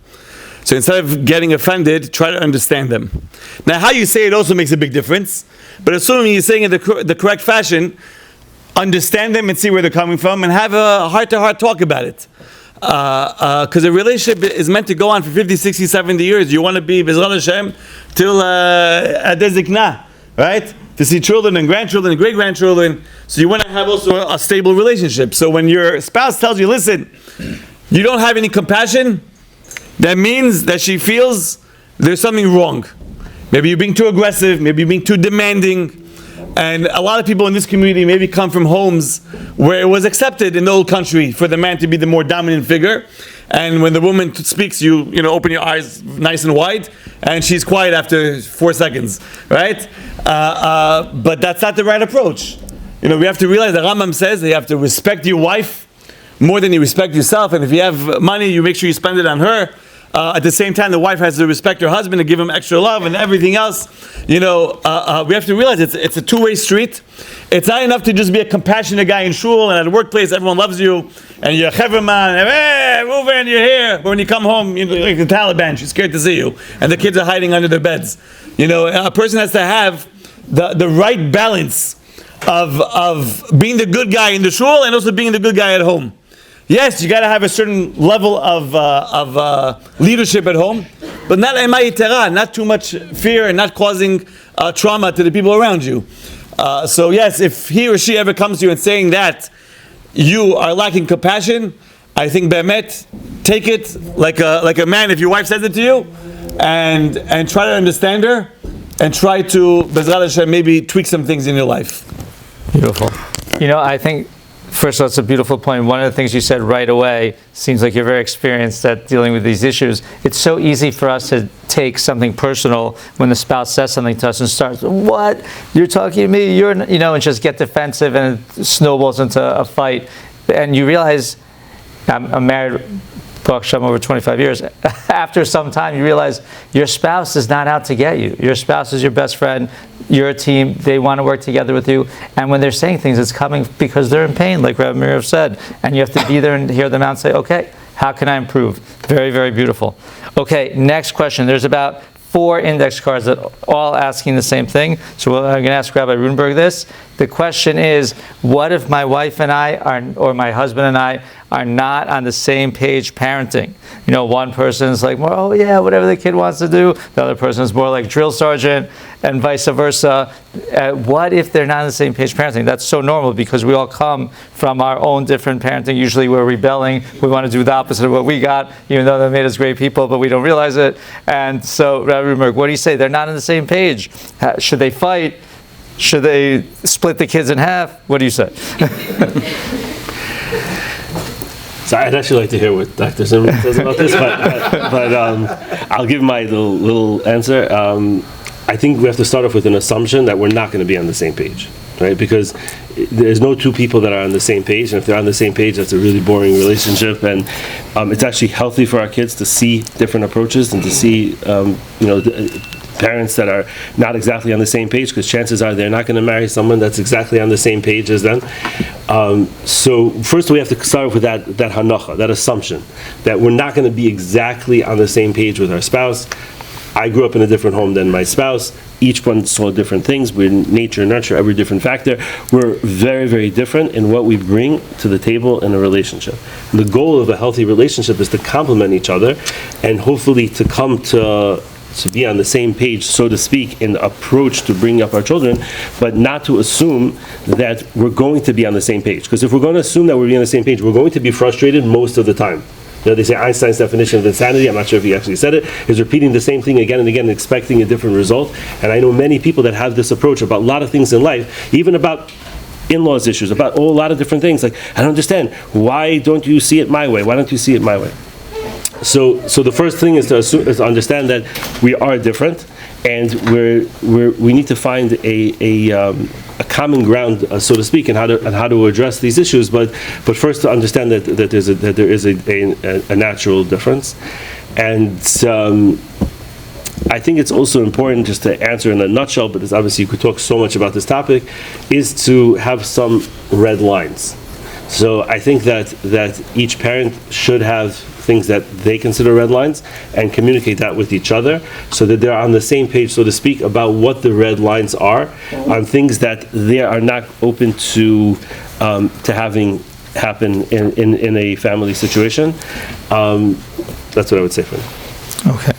So instead of getting offended, try to understand them. Now, how you say it also makes a big difference. But assuming you're saying it the correct fashion, understand them and see where they're coming from, and have a heart-to-heart talk about it. Because a relationship is meant to go on for 50, 60, 70 years. You want to be, B'ezrat Hashem, till Adei Zikna, right? To see children and grandchildren and great-grandchildren. So you want to have also a stable relationship. So when your spouse tells you, listen, you don't have any compassion, that means that she feels there's something wrong. Maybe you're being too aggressive, maybe you're being too demanding. And a lot of people in this community maybe come from homes where it was accepted in the old country for the man to be the more dominant figure. And when the woman speaks, you open your eyes nice and wide, and she's quiet after 4 seconds, right? But that's not the right approach. We have to realize that Rambam says that you have to respect your wife more than you respect yourself. And if you have money, you make sure you spend it on her. At the same time, the wife has to respect her husband and give him extra love and everything else. We have to realize it's a two-way street. It's not enough to just be a compassionate guy in shul and at a workplace everyone loves you and you're a Zimmerman and hey, Ruven, you're here. But when you come home, you're like the Taliban, she's scared to see you, and the kids are hiding under their beds. A person has to have the right balance of being the good guy in the shul and also being the good guy at home. Yes, you got to have a certain level of leadership at home, but not too much fear and not causing trauma to the people around you. So yes, if he or she ever comes to you and saying that you are lacking compassion, I think Be'emet, take it like a man. If your wife says it to you, and try to understand her, and try to B'ezrat Hashem maybe tweak some things in your life. Beautiful. I think, first of all, it's a beautiful point. One of the things you said right away seems like you're very experienced at dealing with these issues. It's so easy for us to take something personal when the spouse says something to us and starts, what? You're talking to me? And just get defensive and it snowballs into a fight. And you realize, I'm married, Baruch Hashem, over 25 years. After some time, you realize your spouse is not out to get you. Your spouse is your best friend. You're a team. They want to work together with you. And when they're saying things, it's coming because they're in pain, like Rabbi Meirov said. And you have to be there and hear them out and say, okay, how can I improve? Very, very beautiful. Okay, next question. There's about 4 index cards that are all asking the same thing. So I'm going to ask Rabbi Rutenberg this. The question is, what if my wife and I or my husband and I are not on the same page parenting? One person's like, oh yeah, whatever the kid wants to do. The other person's more like drill sergeant, and vice versa. What if they're not on the same page parenting? That's so normal because we all come from our own different parenting. Usually we're rebelling. We want to do the opposite of what we got, even though they made us great people, but we don't realize it. And so, Rabbi Rutenberg, what do you say? They're not on the same page. Should they fight? Should they split the kids in half? What do you say? So I'd actually like to hear what Dr. Zimmerman says about this, but I'll give my little answer. I think we have to start off with an assumption that we're not going to be on the same page, right? Because there's no two people that are on the same page, and if they're on the same page, that's a really boring relationship. And it's actually healthy for our kids to see different approaches and to see, parents that are not exactly on the same page, because chances are they're not going to marry someone that's exactly on the same page as them. So first we have to start with that hanacha, that assumption that we're not going to be exactly on the same page with our spouse. I grew up in a different home than my spouse. Each one saw different things. We're nature and nurture, every different factor. We're very, very different in what we bring to the table in a relationship. The goal of a healthy relationship is to complement each other and hopefully to come to be on the same page, so to speak, in the approach to bringing up our children, but not to assume that we're going to be on the same page. Because if we're going to assume that we're on the same page, we're going to be frustrated most of the time. They say Einstein's definition of insanity, I'm not sure if he actually said it, is repeating the same thing again and again and expecting a different result. And I know many people that have this approach about a lot of things in life, even about in-laws issues, about a lot of different things. Like, I don't understand. Why don't you see it my way? Why don't you see it my way? So the first thing is to understand that we are different, and we need to find a common ground, so to speak, and how to address these issues. But first to understand that there is a natural difference, and I think it's also important, just to answer in a nutshell, but obviously you could talk so much about this topic, is to have some red lines. So I think that each parent should have things that they consider red lines and communicate that with each other so that they're on the same page, so to speak, about what the red lines are on things that they are not open to having happen in a family situation. That's what I would say for now. Okay.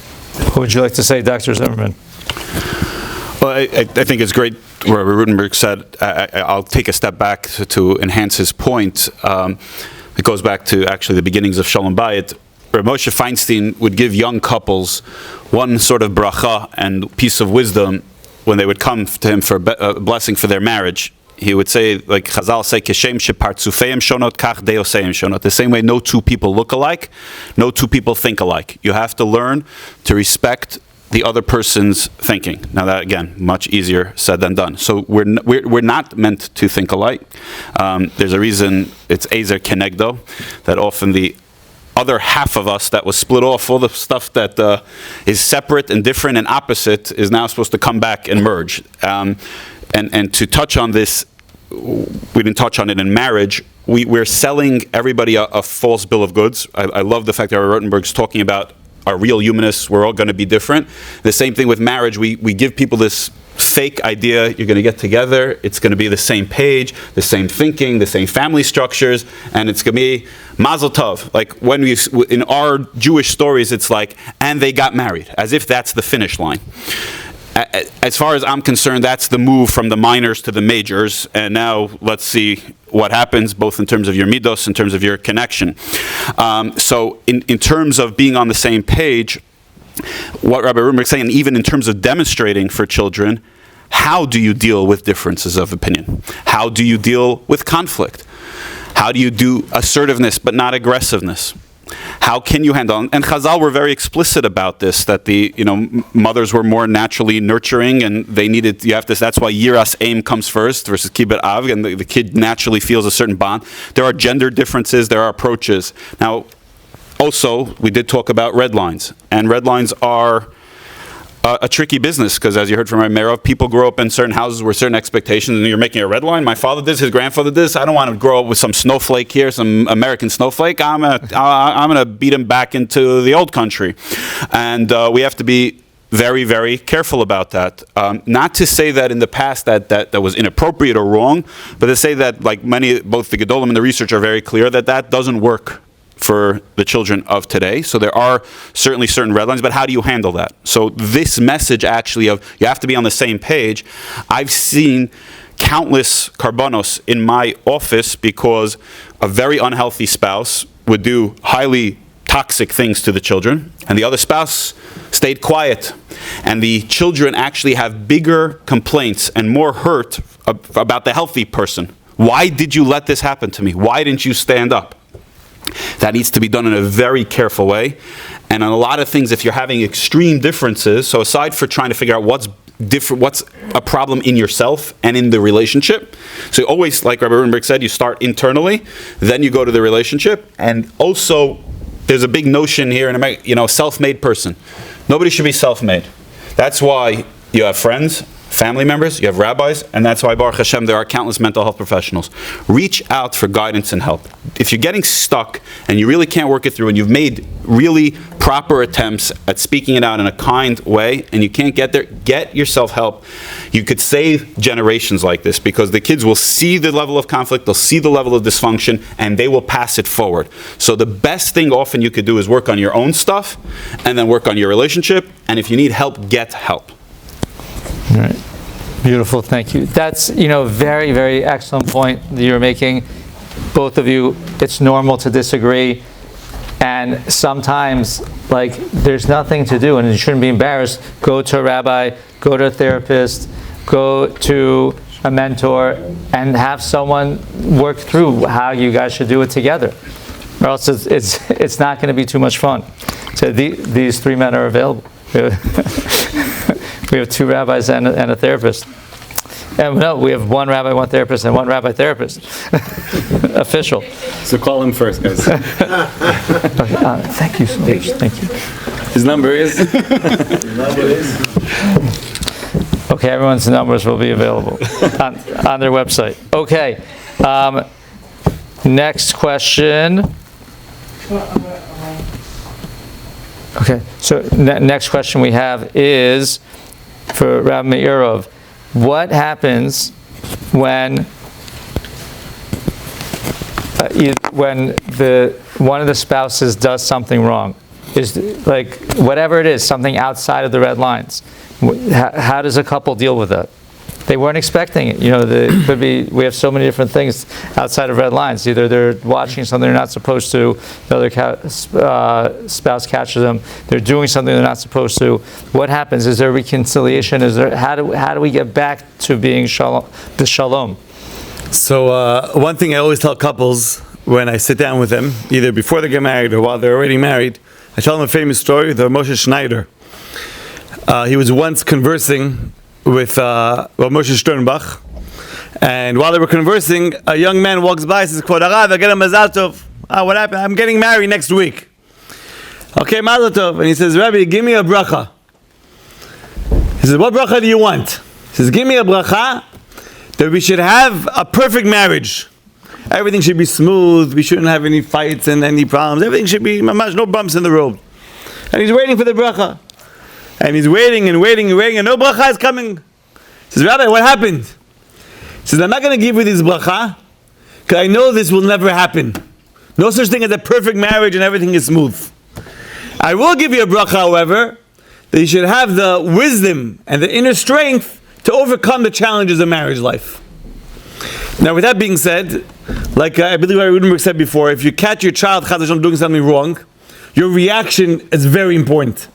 What would you like to say, Dr. Zimmerman? Well, I think it's great what Rutenberg said. I'll take a step back to enhance his point. It goes back to actually the beginnings of Shalom Bayit, where Moshe Feinstein would give young couples one sort of bracha and piece of wisdom when they would come to him for a blessing for their marriage. He would say, like Chazal say, "Keshem shepartzufeim shonot, kach deoseim shonot." The same way, no two people look alike, no two people think alike. You have to learn to respect the other person's thinking. Now that, again, much easier said than done. So we're not meant to think alike. There's a reason it's Ezer Kenegdo, that often the other half of us that was split off, all the stuff that is separate and different and opposite, is now supposed to come back and merge. And to touch on this, we didn't touch on it in marriage. We're selling everybody a false bill of goods. I love the fact that Rutenberg's talking about our real humanists, we're all going to be different. The same thing with marriage. We give people this fake idea, you're going to get together, it's going to be the same page, the same thinking, the same family structures, and it's going to be mazel tov. Like when in our Jewish stories, it's like, and they got married, as if that's the finish line. As far as I'm concerned, that's the move from the minors to the majors, and now let's see what happens, both in terms of your midos, in terms of your connection. So in terms of being on the same page, what Rabbi Rutenberg is saying, and even in terms of demonstrating for children, how do you deal with differences of opinion? How do you deal with conflict? How do you do assertiveness but not aggressiveness? How can you handle? And Chazal were very explicit about this, that the mothers were more naturally nurturing, and they needed. You have to. That's why Yiras Aim comes first versus Kibbut Av, and the kid naturally feels a certain bond. There are gender differences. There are approaches. Now, also we did talk about red lines, and red lines are a tricky business, because as you heard from Meirov, people grow up in certain houses with certain expectations, and you're making a red line. My father did this, his grandfather did this. I don't want to grow up with some snowflake here, some American snowflake. I'm gonna beat him back into the old country, and we have to be very, very careful about that. Not to say that in the past that was inappropriate or wrong, but to say that, like both the Gedolim and the research are very clear that doesn't work for the children of today. So there are certainly certain red lines, but how do you handle that? So this message actually of you have to be on the same page, I've seen countless karbanos in my office because a very unhealthy spouse would do highly toxic things to the children, and the other spouse stayed quiet. And the children actually have bigger complaints and more hurt about the healthy person. Why did you let this happen to me? Why didn't you stand up? That needs to be done in a very careful way. And on a lot of things, if you're having extreme differences, so aside for trying to figure out what's a problem in yourself and in the relationship, so always, like Rabbi Rutenberg said, you start internally, then you go to the relationship. And also, there's a big notion here in America, self-made person. Nobody should be self-made. That's why you have friends, family members, you have rabbis, and that's why, Baruch Hashem, there are countless mental health professionals. Reach out for guidance and help. If you're getting stuck and you really can't work it through, and you've made really proper attempts at speaking it out in a kind way, and you can't get there, get yourself help. You could save generations like this, because the kids will see the level of conflict, they'll see the level of dysfunction, and they will pass it forward. So the best thing often you could do is work on your own stuff, and then work on your relationship, and if you need help, get help. All right. Beautiful, thank you. That's, very, very excellent point that you're making. Both of you, it's normal to disagree. And sometimes, there's nothing to do, and you shouldn't be embarrassed. Go to a rabbi, go to a therapist, go to a mentor, and have someone work through how you guys should do it together. Or else it's not going to be too much fun. So these three men are available. We have two rabbis and a therapist. And no, we have one rabbi, one therapist, and one rabbi therapist. Official. So call him first, guys. Thank you so much. Thank you. His number is? Okay, everyone's numbers will be available on their website. Okay. Next question. Okay, so next question we have is for Rabbi Meirov. What happens when one of the spouses does something wrong? Is like whatever it is, something outside of the red lines. How does a couple deal with that? They weren't expecting it. It could be, we have so many different things outside of red lines. Either they're watching something they're not supposed to, the other spouse catches them, they're doing something they're not supposed to. What happens? Is there reconciliation? How do we get back to being the shalom? So one thing I always tell couples when I sit down with them, either before they get married or while they're already married, I tell them a famous story, the Moshe Schneider. He was once conversing with Moshe Sternbach, and while they were conversing, a young man walks by and says, Kvod Harav, I get a mazal tov. What happened? I'm getting married next week. Okay, mazal tov. And he says, Rabbi, give me a bracha. He says, what bracha do you want? He says, give me a bracha that we should have a perfect marriage. Everything should be smooth, we shouldn't have any fights and any problems. Everything should be, mamash, no bumps in the road. And he's waiting for the bracha. And he's waiting and waiting and waiting, and no bracha is coming. He says, Rabbi, what happened? He says, I'm not going to give you this bracha, because I know this will never happen. No such thing as a perfect marriage and everything is smooth. I will give you a bracha, however, that you should have the wisdom and the inner strength to overcome the challenges of marriage life. Now, with that being said, like I believe Rutenberg said before, if you catch your child doing something wrong, your reaction is very important.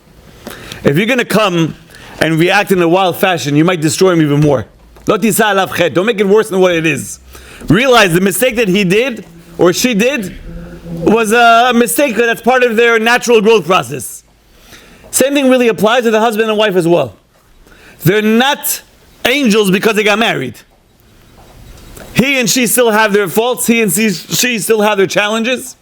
If you're going to come and react in a wild fashion, you might destroy him even more. Don't make it worse than what it is. Realize the mistake that he did or she did was a mistake that's part of their natural growth process. Same thing really applies to the husband and wife as well. They're not angels because they got married. He and she still have their faults. He and she still have their challenges.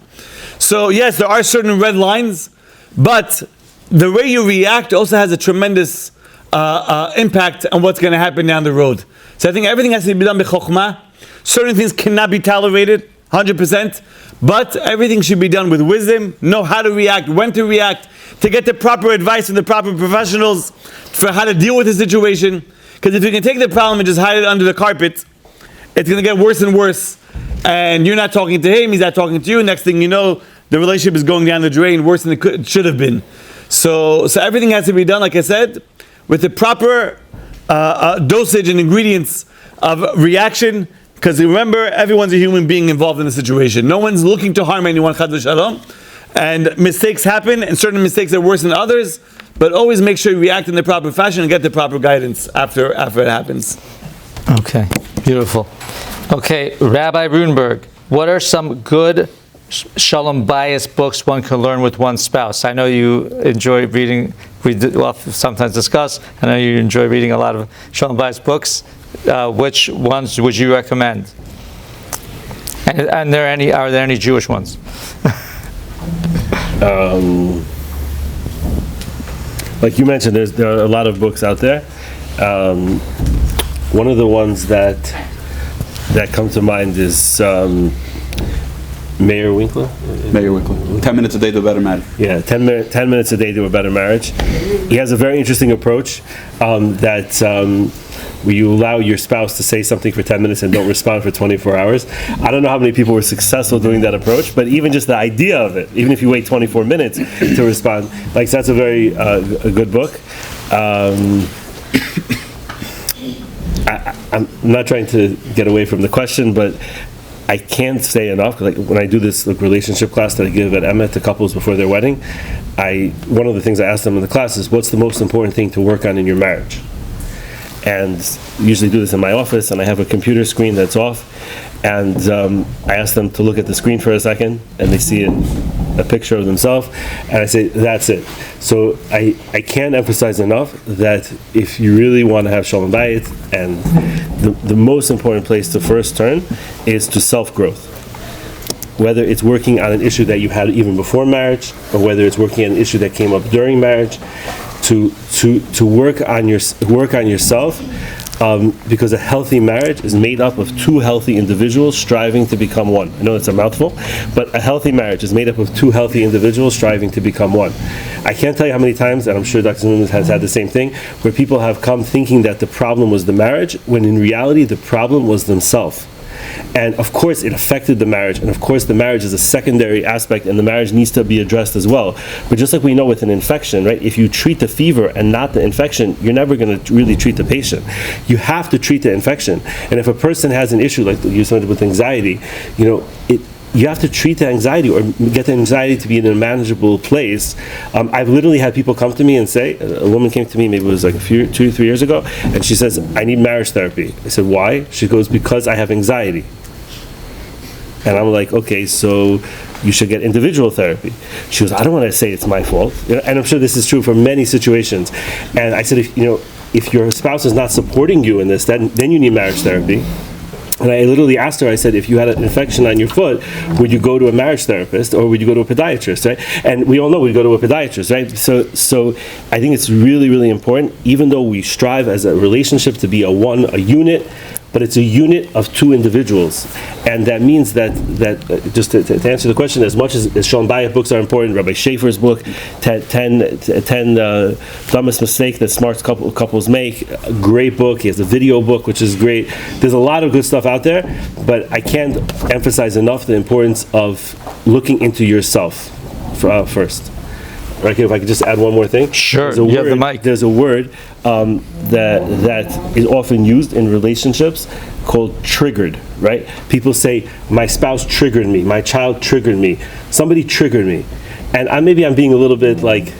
So yes, there are certain red lines, but the way you react also has a tremendous impact on what's going to happen down the road. So I think everything has to be done b'chokhmah. Certain things cannot be tolerated, 100%, but everything should be done with wisdom, know how to react, when to react, to get the proper advice from the proper professionals for how to deal with the situation. Because if you can take the problem and just hide it under the carpet, it's going to get worse and worse. And you're not talking to him, he's not talking to you. Next thing you know, the relationship is going down the drain worse than it should have been. So everything has to be done, like I said, with the proper dosage and ingredients of reaction. Because remember, everyone's a human being involved in the situation. No one's looking to harm anyone, chad v'shalom. And mistakes happen, and certain mistakes are worse than others. But always make sure you react in the proper fashion and get the proper guidance after it happens. Okay, beautiful. Okay, Rabbi Rutenberg, what are some good Shalom Bayit books one can learn with one's spouse? I know you enjoy reading, sometimes discuss, I know you enjoy reading a lot of Shalom Bayit books. Which ones would you recommend? And are there any Jewish ones? Like you mentioned, there are a lot of books out there. One of the ones that come to mind is Meir Winkler. 10 minutes a day to a better marriage. Yeah, 10 minutes a day to a better marriage. He has a very interesting approach where you allow your spouse to say something for 10 minutes and don't respond for 24 hours. I don't know how many people were successful doing that approach, but even just the idea of it, even if you wait 24 minutes to respond, like that's a very a good book. I'm not trying to get away from the question, but I can't say enough. Like when I do this relationship class that I give at Emet to couples before their wedding, one of the things I ask them in the class is, what's the most important thing to work on in your marriage? And I usually do this in my office, and I have a computer screen that's off, and I ask them to look at the screen for a second, and they see a picture of themselves, and I say, that's it. So I can't emphasize enough that if you really want to have Shalom Bayit, and the most important place to first turn is to self-growth. Whether it's working on an issue that you had even before marriage, or whether it's working on an issue that came up during marriage, to work on yourself because a healthy marriage is made up of two healthy individuals striving to become one. I know it's a mouthful, but a healthy marriage is made up of two healthy individuals striving to become one. I can't tell you how many times, and I'm sure Dr. Zimmerman has had the same thing, where people have come thinking that the problem was the marriage, when in reality the problem was themselves. And of course it affected the marriage, and of course the marriage is a secondary aspect, and the marriage needs to be addressed as well. But just like we know with an infection, right, if you treat the fever and not the infection, you're never going to really treat the patient. You have to treat the infection. And if a person has an issue like you said with anxiety, you have to treat the anxiety or get the anxiety to be in a manageable place. I've literally had people come to me and say, a woman came to me, maybe it was like 2 or 3 years ago, and she says, I need marriage therapy. I said, why? She goes, because I have anxiety. And I'm like, okay, so you should get individual therapy. She goes, I don't want to say it's my fault. And I'm sure this is true for many situations. And I said, if your spouse is not supporting you in this, then you need marriage therapy. And I literally asked her, I said, if you had an infection on your foot, would you go to a marriage therapist or would you go to a podiatrist, right? And we all know we go to a podiatrist, right? So I think it's really, really important, even though we strive as a relationship to be a unit, but it's a unit of two individuals. And that means that just to answer the question, as much as Shalom Bayit books are important, Rabbi Schaefer's book, 10 Dumbest Mistake that smart couples make, a great book. He has a video book, which is great. There's a lot of good stuff out there, but I can't emphasize enough the importance of looking into yourself first. Right, if I could just add one more thing. Sure, you have the mic. There's a word that is often used in relationships called triggered, right? People say, my spouse triggered me, my child triggered me, somebody triggered me. And maybe I'm being a little bit like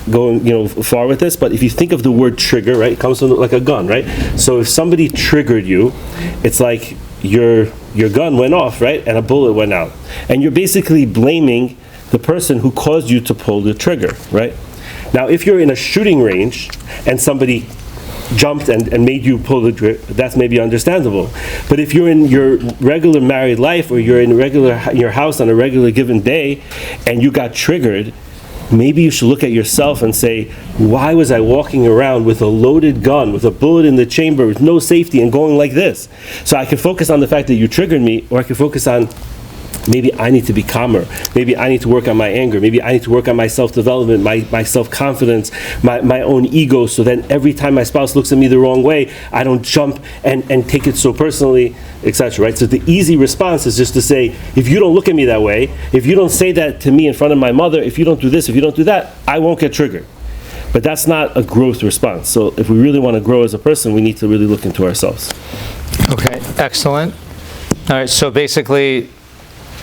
going far with this, but if you think of the word trigger, right, it comes from like a gun, right? So if somebody triggered you, it's like your gun went off, right, and a bullet went out. And you're basically blaming the person who caused you to pull the trigger, right? Now, if you're in a shooting range and somebody jumped and made you pull the trigger, that's maybe understandable. But if you're in your regular married life or you're in your house on a regular given day and you got triggered, maybe you should look at yourself and say, why was I walking around with a loaded gun, with a bullet in the chamber, with no safety and going like this? So I can focus on the fact that you triggered me, or I can focus on maybe I need to be calmer. Maybe I need to work on my anger. Maybe I need to work on my self-development, my self-confidence, my own ego, so then every time my spouse looks at me the wrong way, I don't jump and take it so personally, etc. Right? So the easy response is just to say, if you don't look at me that way, if you don't say that to me in front of my mother, if you don't do this, if you don't do that, I won't get triggered. But that's not a growth response. So if we really want to grow as a person, we need to really look into ourselves. Okay, excellent. All right, so basically,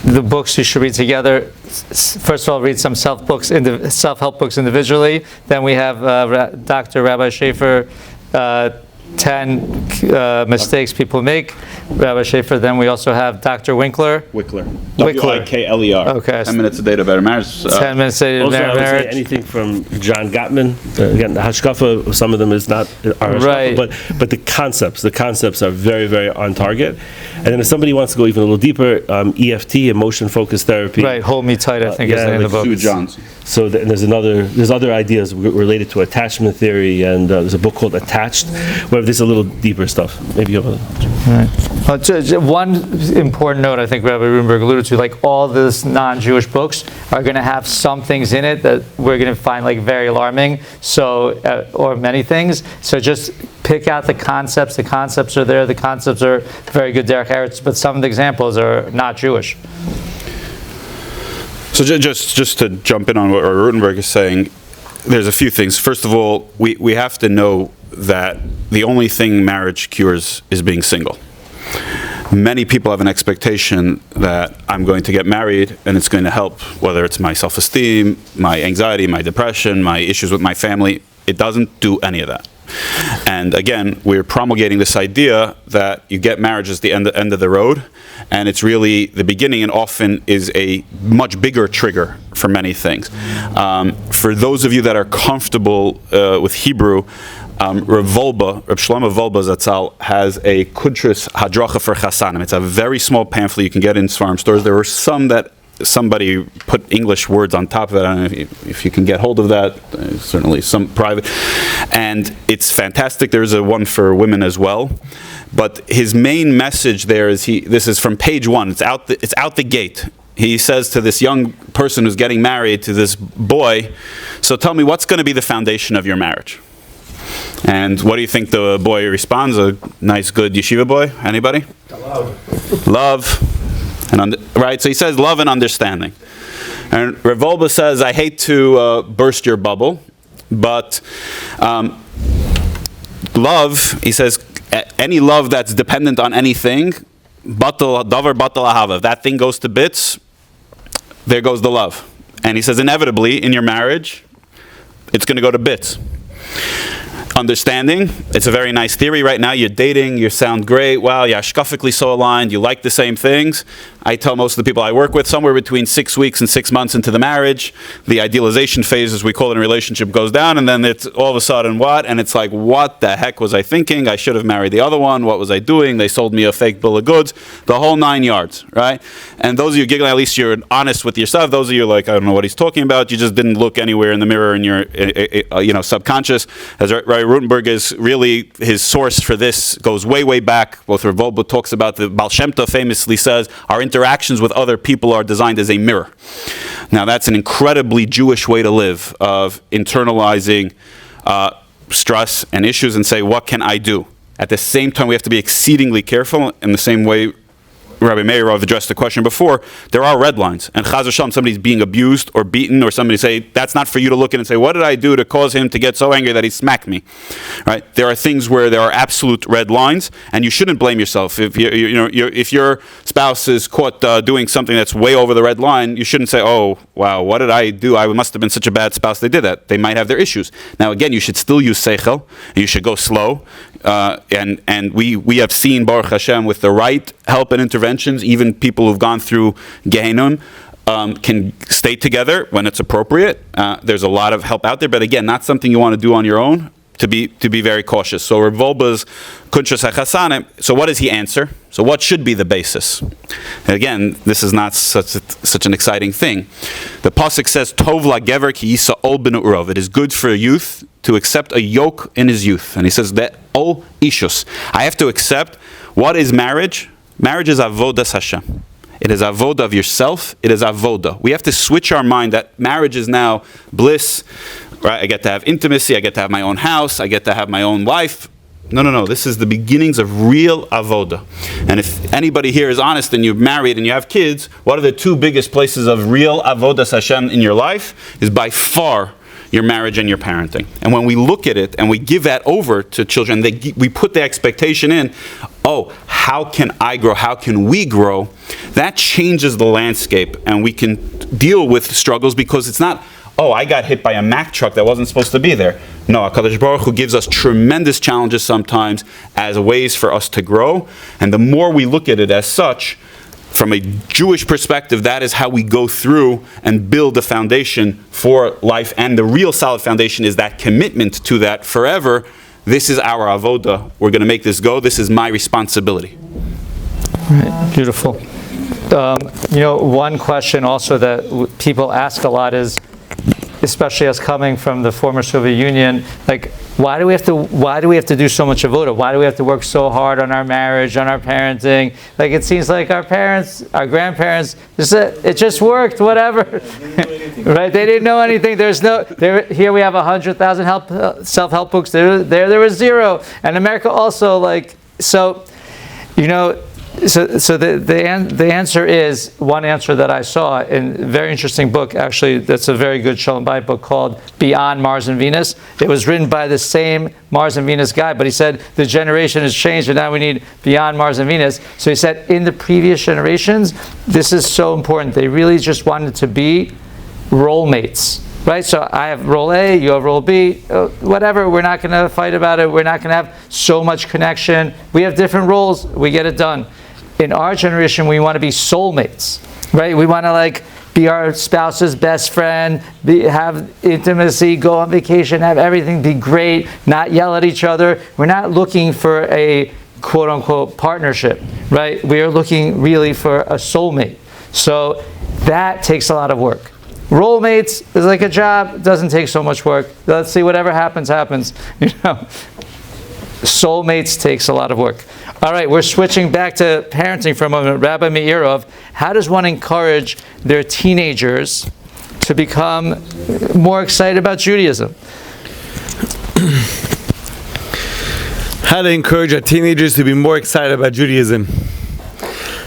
the books you should read together. First of all, read some self-help books individually. Then we have Dr. Rabbi Schaefer, 10 mistakes people make. Rabbi Schaefer. Then we also have Dr. Winkler. Wickler. Wikler. Okay. 10 minutes a day to better marriage. 10 minutes a day to Also, better I would say marriage. anything from John Gottman. Again, the hashkafa, some of them is not our hashkafa, Right. but the concepts are very, very on target. And then if somebody wants to go even a little deeper, EFT, emotion-focused therapy. Right, Hold Me Tight, I think is the name of the book. Sue Johnson. So there's other ideas related to attachment theory, and there's a book called Attached, where there's a little deeper stuff. Maybe you have One important note I think Rabbi Rutenberg alluded to, like all these non-Jewish books are going to have some things in it that we're going to find like very alarming, so or many things. So just pick out the concepts. The concepts are there. The concepts are very good derech eretz, but some of the examples are not Jewish. So just to jump in on what Rutenberg is saying, there's a few things. First of all, we have to know that the only thing marriage cures is being single. Many people have an expectation that I'm going to get married and it's going to help, whether it's my self-esteem, my anxiety, my depression, my issues with my family. It doesn't do any of that. And again, we're promulgating this idea that you get marriage as the end of the road, and it's really the beginning, and often is a much bigger trigger for many things. For those of you that are comfortable with Hebrew, Reb Shloime Volba Zatzal has a Kudris Hadracha for Chasanim. It's a very small pamphlet you can get in Svarim stores. There are some that somebody put English words on top of it. I don't know if you can get hold of that. Certainly some private. And it's fantastic. There's a one for women as well. But his main message there is this is from page 1. It's out the gate. He says to this young person who's getting married, to this boy, so tell me, what's going to be the foundation of your marriage? And what do you think the boy responds? A nice, good yeshiva boy? Anybody? Love. Right? So he says love and understanding. And Rav Wolbe says, I hate to burst your bubble, but love, he says, any love that's dependent on anything, davar batal ahava. If that thing goes to bits, there goes the love. And he says, inevitably, in your marriage, it's going to go to bits. Understanding, it's a very nice theory. Right now, you're dating, you sound great, wow, you're ashkafically so aligned, you like the same things. I tell most of the people I work with, somewhere between 6 weeks and 6 months into the marriage, the idealization phase, as we call it in a relationship, goes down, and then it's all of a sudden what? And it's like, what the heck was I thinking? I should have married the other one. What was I doing? They sold me a fake bill of goods. The whole 9 yards, right? And those of you giggling, at least you're honest with yourself. Those of you like, I don't know what he's talking about. You just didn't look anywhere in the mirror in your subconscious. As Rutenberg is really, his source for this goes way, way back. Both Rav Wolbe talks about, the Baal Shem Tov famously says, our interactions with other people are designed as a mirror. Now that's an incredibly Jewish way to live, of internalizing stress and issues and say, what can I do? At the same time, we have to be exceedingly careful in the same way Rabbi Meirov addressed the question before. There are red lines. And Chaz v'shalom, somebody's being abused or beaten, or somebody say, that's not for you to look at and say, what did I do to cause him to get so angry that he smacked me? Right? There are things where there are absolute red lines, and you shouldn't blame yourself. If if your spouse is caught doing something that's way over the red line, you shouldn't say, oh, wow, what did I do? I must have been such a bad spouse they did that. They might have their issues. Now, again, you should still use seichel, and you should go slow. And we have seen, Baruch Hashem, with the right help and interventions, even people who've gone through Gehinnom can stay together when it's appropriate. There's a lot of help out there, but again, not something you want to do on your own. To be very cautious. So Rav Wolbe's Kunshas HaChasanim, so what does he answer? So what should be the basis? And again, this is not such an exciting thing. The pasuk says, Tov lagever ki yisa ol b'nu'urov. It is good for a youth to accept a yoke in his youth. And he says that ol ishus. I have to accept, what is marriage? Marriage is avodas Hashem. It is avoda of yourself. It is avoda. We have to switch our mind that marriage is now bliss. Right? I get to have intimacy. I get to have my own house. I get to have my own wife. No. This is the beginnings of real avoda. And if anybody here is honest and you're married and you have kids, what are the two biggest places of real avodas Hashem in your life? Is by far your marriage and your parenting. And when we look at it and we give that over to children, we put the expectation in, oh, how can I grow? How can we grow? That changes the landscape, and we can deal with struggles, because it's not, oh, I got hit by a Mack truck that wasn't supposed to be there. No, HaKadosh Baruch Hu gives us tremendous challenges sometimes as ways for us to grow. And the more we look at it as such, from a Jewish perspective, that is how we go through and build a foundation for life. And the real solid foundation is that commitment to that forever. This is our avoda. We're going to make this go. This is my responsibility. Right. Beautiful. One question also that people ask a lot is, especially us coming from the former Soviet Union, like, why do we have to do so much avoda? Why do we have to work so hard on our marriage, on our parenting? Like, it seems like our parents, our grandparents, it just worked, whatever. Right? They didn't know anything. Here we have 100,000 self-help books. There was zero. And America also, So the answer is, one answer that I saw in a very interesting book, actually, that's a very good Shalom Bayit book called Beyond Mars and Venus. It was written by the same Mars and Venus guy, but he said the generation has changed and now we need Beyond Mars and Venus. So he said in the previous generations, this is so important. They really just wanted to be role mates. Right, so I have role A, you have role B, whatever, we're not going to fight about it, we're not going to have so much connection. We have different roles, we get it done. In our generation, we want to be soulmates, right? We want to be our spouse's best friend, have intimacy, go on vacation, have everything be great, not yell at each other. We're not looking for a quote-unquote partnership, right? We are looking really for a soulmate. So That takes a lot of work. Role mates is like a job, it doesn't take so much work. Let's see, whatever happens, happens. Soulmates takes a lot of work. All right, we're switching back to parenting for a moment. Rabbi Meirov, how does one encourage their teenagers to become more excited about Judaism? How to encourage our teenagers to be more excited about Judaism.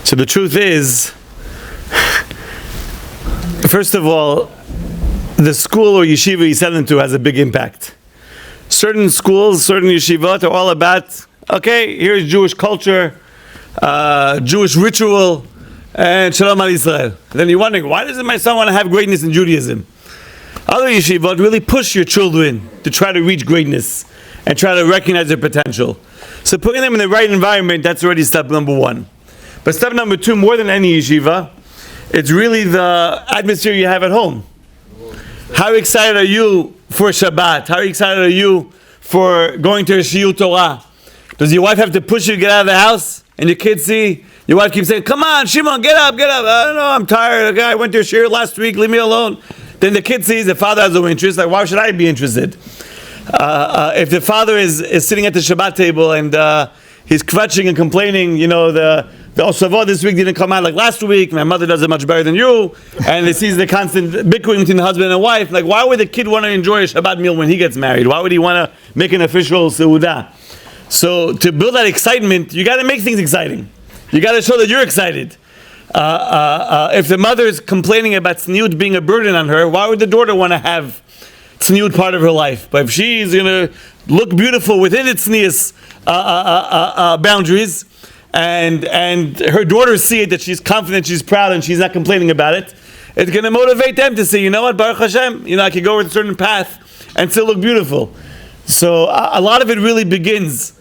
So the truth is, first of all, the school or yeshiva you send them to has a big impact. Certain schools, certain yeshivot are all about, okay, here's Jewish culture, Jewish ritual, and Shalom al Israel. Then you're wondering, why doesn't my son want to have greatness in Judaism? Other yeshivot really push your children to try to reach greatness and try to recognize their potential. So putting them in the right environment, that's already step number one. But step number two, more than any yeshiva, it's really the atmosphere you have at home. How excited are you for Shabbat? How excited are you for going to a Shiur Torah? Does your wife have to push you to get out of the house? And your kids see, your wife keeps saying, come on, Shimon, get up, get up. I don't know, I'm tired. Okay, I went to a Shiur last week, leave me alone. Then the kid sees the father has no interest, like why should I be interested? If the father is sitting at the Shabbat table and he's kvetching and complaining, the Osavot this week didn't come out like last week, my mother does it much better than you, and he sees the constant bickering between the husband and wife, like why would the kid want to enjoy a Shabbat meal when he gets married? Why would he want to make an official Seudah? So to build that excitement, you got to make things exciting. You got to show that you're excited. If the mother is complaining about tzniut being a burden on her, why would the daughter want to have tzniut part of her life? But if she's going to look beautiful within its tznius boundaries, and her daughters see it, that she's confident, she's proud, and she's not complaining about it, it's going to motivate them to say, you know what, Baruch Hashem, I can go with a certain path and still look beautiful. So a lot of it really begins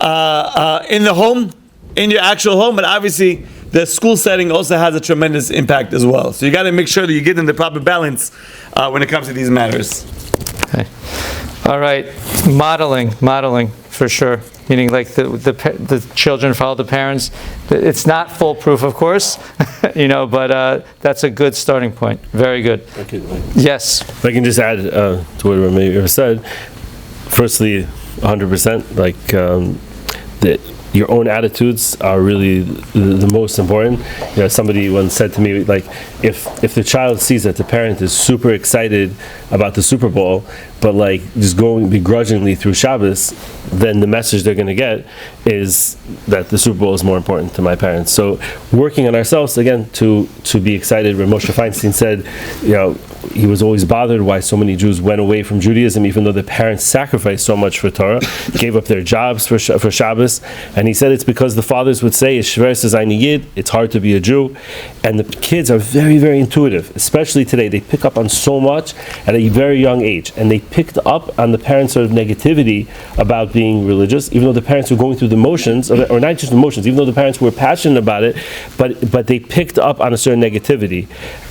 in the home, in your actual home, but obviously the school setting also has a tremendous impact as well. So you got to make sure that you get in the proper balance when it comes to these matters. Okay. All right, modeling for sure. Meaning, like the children follow the parents. It's not foolproof, of course, but that's a good starting point. Very good. Okay. Yes. If I can just add to what Meirov said. Firstly, 100%. That your own attitudes are really the most important. Somebody once said to me, like, if the child sees that the parent is super excited about the Super Bowl, but like just going begrudgingly through Shabbos, then the message they're going to get is that the Super Bowl is more important to my parents. So working on ourselves again to be excited. Where Moshe Feinstein said, he was always bothered why so many Jews went away from Judaism, even though the parents sacrificed so much for Torah, gave up their jobs for Shabbos, and he said it's because the fathers would say, it's hard to be a Jew, and the kids are very, very intuitive, especially today. They pick up on so much at a very young age, and they picked up on the parents' sort of negativity about being religious, even though the parents were going through the motions, or not just the motions, even though the parents were passionate about it, but they picked up on a certain negativity.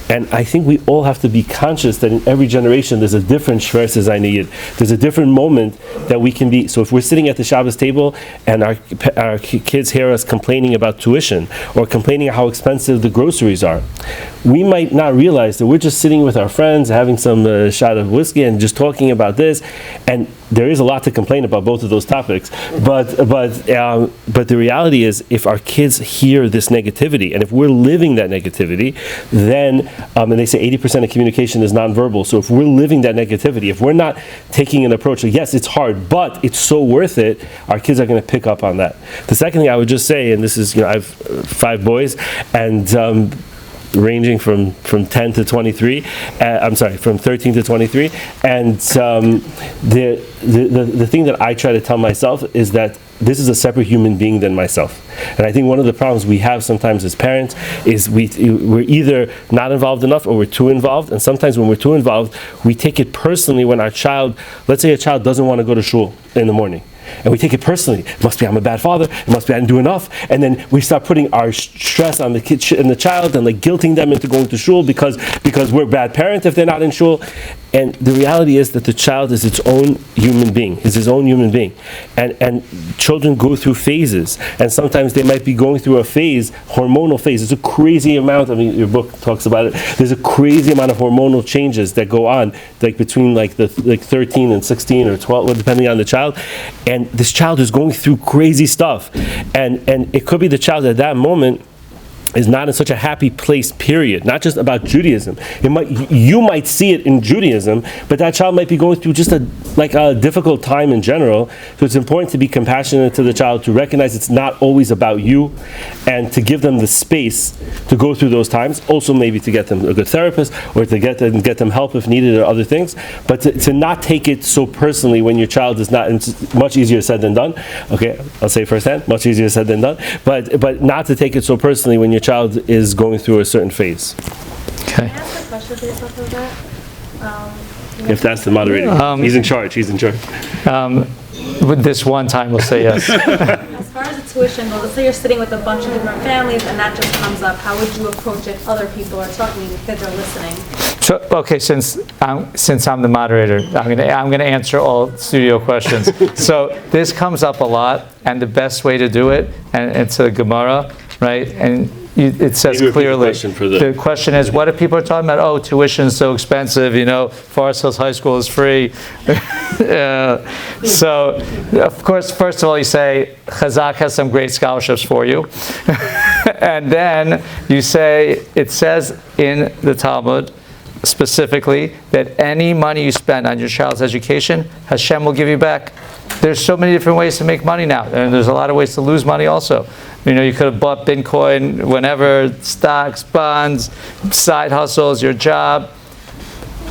And I think we all have to be conscious that in every generation there's a different Shver Zayniyid. There's a different moment that we can be. So if we're sitting at the Shabbos table and our kids hear us complaining about tuition or complaining how expensive the groceries are, we might not realize that we're just sitting with our friends, having some shot of whiskey and just talking about this. And there is a lot to complain about both of those topics. But the reality is, if our kids hear this negativity, and if we're living that negativity, then and they say 80% of communication is nonverbal. So if we're living that negativity, if we're not taking an approach of, yes, it's hard, but it's so worth it, our kids are going to pick up on that. The second thing I would just say, and this is, I have 5 boys, and ranging from 10 to 23, from 13 to 23, and the thing that I try to tell myself is that this is a separate human being than myself. And I think one of the problems we have sometimes as parents is we're either not involved enough or we're too involved. And sometimes when we're too involved, we take it personally when our child, let's say a child doesn't want to go to shul in the morning. And we take it personally. It must be I'm a bad father. It must be I didn't do enough. And then we start putting our stress on the kid and the child and like guilting them into going to shul because we're bad parents if they're not in shul. And the reality is that the child is its own human being. Is his own human being. And children go through phases. And sometimes they might be going through a phase, hormonal phase. It's a crazy amount. I mean, your book talks about it. There's a crazy amount of hormonal changes that go on, like between like 13 and 16 or 12, depending on the child. And this child is going through crazy stuff. And it could be the child at that moment is not in such a happy place, period. Not just about Judaism. You might see it in Judaism, but that child might be going through just a difficult time in general. So it's important to be compassionate to the child, to recognize it's not always about you, and to give them the space to go through those times. Also maybe to get them a good therapist, or to get them help if needed, or other things. But to not take it so personally when your child is not, it's much easier said than done. Okay, I'll say firsthand, much easier said than done. But not to take it so personally when your child is going through a certain phase. Okay. Can I ask a question based off of that? If that's the moderator, he's in charge. With this one time, we'll say yes. As far as the tuition goes, let's say you're sitting with a bunch of different families and that just comes up. How would you approach it if other people are talking, the kids are listening? So, okay, since I'm the moderator, I'm gonna answer all studio questions. So this comes up a lot, and the best way to do it, and it's a Gemara, right? And it says Maybe repeat clearly. the question for the- The question is, what if people are talking about? Oh, tuition is so expensive. Forest Hills High School is free. So, of course, first of all, you say Chazak has some great scholarships for you, and then you say it says in the Talmud specifically that any money you spend on your child's education, Hashem will give you back. There's so many different ways to make money now, and there's a lot of ways to lose money also. You could have bought Bitcoin whenever, stocks, bonds, side hustles, your job,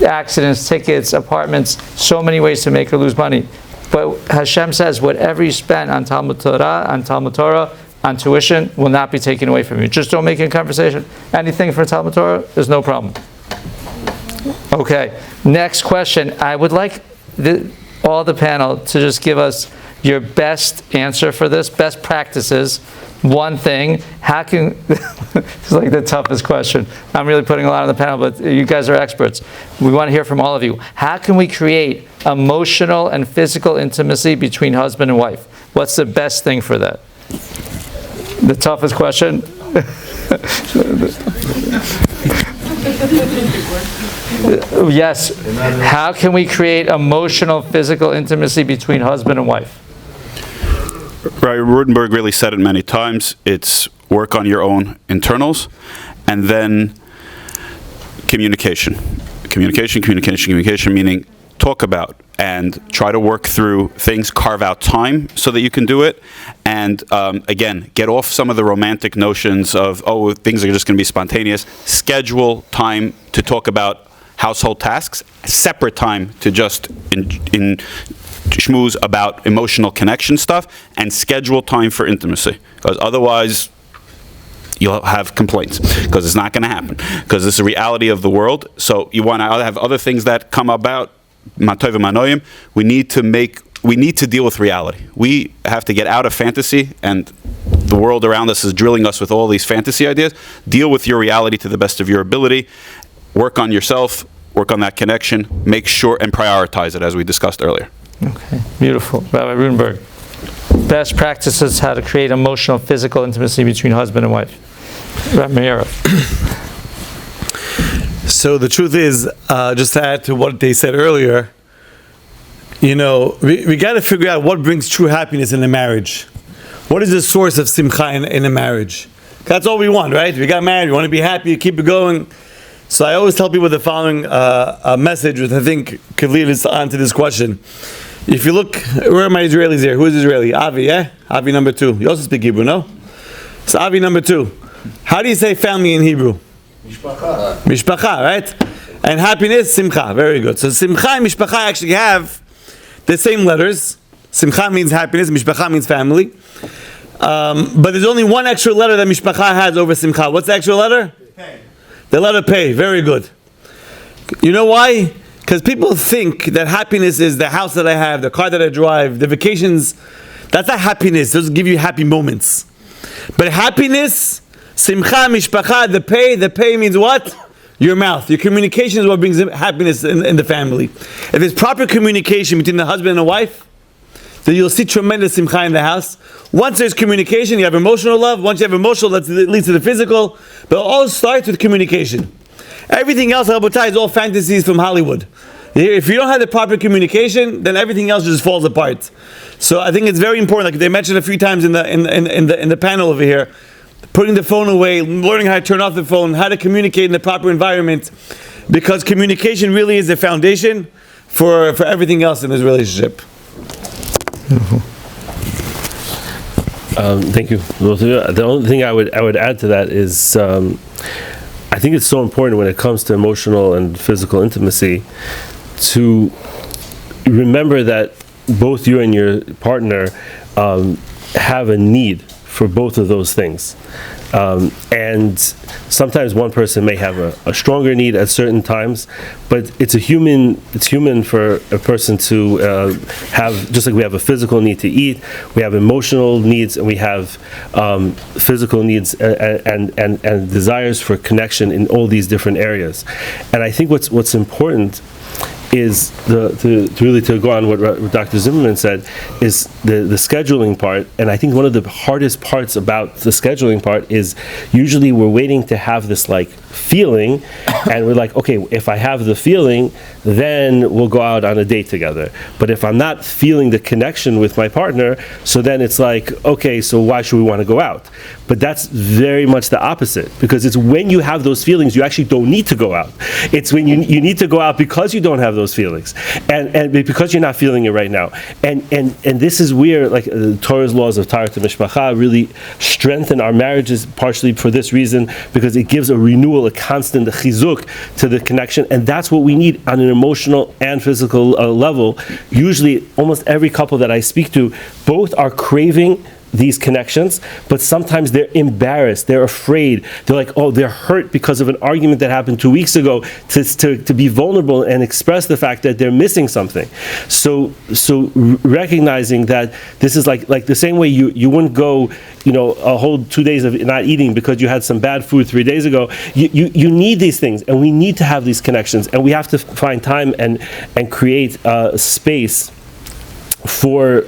accidents, tickets, apartments, so many ways to make or lose money. But Hashem says whatever you spend on Talmud Torah, on tuition, will not be taken away from you. Just don't make it a conversation. Anything for Talmud Torah, there's no problem. Okay, next question. I would like all the panel to just give us your best answer for this, best practices. One thing, how can, it's like the toughest question. I'm really putting a lot on the panel, but you guys are experts. We want to hear from all of you. How can we create emotional and physical intimacy between husband and wife? What's the best thing for that? The toughest question? Yes. How can we create emotional, physical intimacy between husband and wife? Right, Rutenberg really said it many times. It's work on your own internals, and then communication. Communication, meaning talk about and try to work through things, carve out time so that you can do it, and again, get off some of the romantic notions of, oh, things are just going to be spontaneous. Schedule time to talk about household tasks, separate time to just in schmooze about emotional connection stuff, and schedule time for intimacy, because otherwise you'll have complaints, because it's not going to happen, because it's the reality of the world. So you want to have other things that come about. We need to deal with reality. We have to get out of fantasy, and the world around us is drilling us with all these fantasy ideas. Deal with your reality to the best of your ability. Work on yourself, work on that connection, make sure and prioritize it, as we discussed earlier. Okay, beautiful. Rabbi Rutenberg, best practices how to create emotional, physical intimacy between husband and wife. Rabbi Meirov. So the truth is, just to add to what they said earlier, we got to figure out what brings true happiness in a marriage. What is the source of simcha in a marriage? That's all we want, right? We got married, we want to be happy, keep it going. So I always tell people the following message, which I think could lead us on to this question. If you look, where are my Israelis here? Who is Israeli? Avi, yeah? Avi number 2. You also speak Hebrew, no? So Avi number 2. How do you say family in Hebrew? Mishpacha, right? And happiness, simcha. Very good. So simcha and mishpacha actually have the same letters. Simcha means happiness, mishpacha means family. But there's only one extra letter that mishpacha has over simcha. What's the extra letter? Pei. The letter pei. Very good. You know why? Because people think that happiness is the house that I have, the car that I drive, the vacations. That's not happiness. Those give you happy moments. But happiness, simcha, mishpacha, the pay means what? Your mouth. Your communication is what brings happiness in the family. If there's proper communication between the husband and the wife, then you'll see tremendous simcha in the house. Once there's communication, you have emotional love. Once you have emotional, that leads to the physical. But it all starts with communication. Everything else, Rabotai, is all fantasies from Hollywood. If you don't have the proper communication, then everything else just falls apart. So I think it's very important, like they mentioned a few times in the panel over here, putting the phone away, learning how to turn off the phone, how to communicate in the proper environment, because communication really is the foundation for everything else in this relationship. Thank you. The only thing I would add to that is I think it's so important when it comes to emotional and physical intimacy to remember that both you and your partner have a need for both of those things. And sometimes one person may have a stronger need at certain times, but it's human for a person to have, just like we have a physical need to eat, we have emotional needs, and we have physical needs and desires for connection in all these different areas. And I think what's important is to go on what Dr. Zimmerman said, is the scheduling part. And I think one of the hardest parts about the scheduling part is usually we're waiting to have this like feeling, and we're like, okay, if I have the feeling, then we'll go out on a date together. But if I'm not feeling the connection with my partner, so then it's like, okay, so why should we want to go out? But that's very much the opposite, because it's when you have those feelings, you actually don't need to go out. It's when you need to go out because you don't have those feelings, and because you're not feeling it right now. And this is where like the Torah's laws of Taharat Mishpacha really strengthen our marriages, partially for this reason, because it gives a renewal, a constant chizuk to the connection, and that's what we need on an emotional and physical level. Usually, almost every couple that I speak to, both are craving these connections, but sometimes they're embarrassed, they're afraid, they're like, oh, they're hurt because of an argument that happened 2 weeks ago, to be vulnerable and express the fact that they're missing something. So recognizing that this is like the same way you wouldn't go, a whole 2 days of not eating because you had some bad food 3 days ago. You need these things, and we need to have these connections, and we have to find time and create space for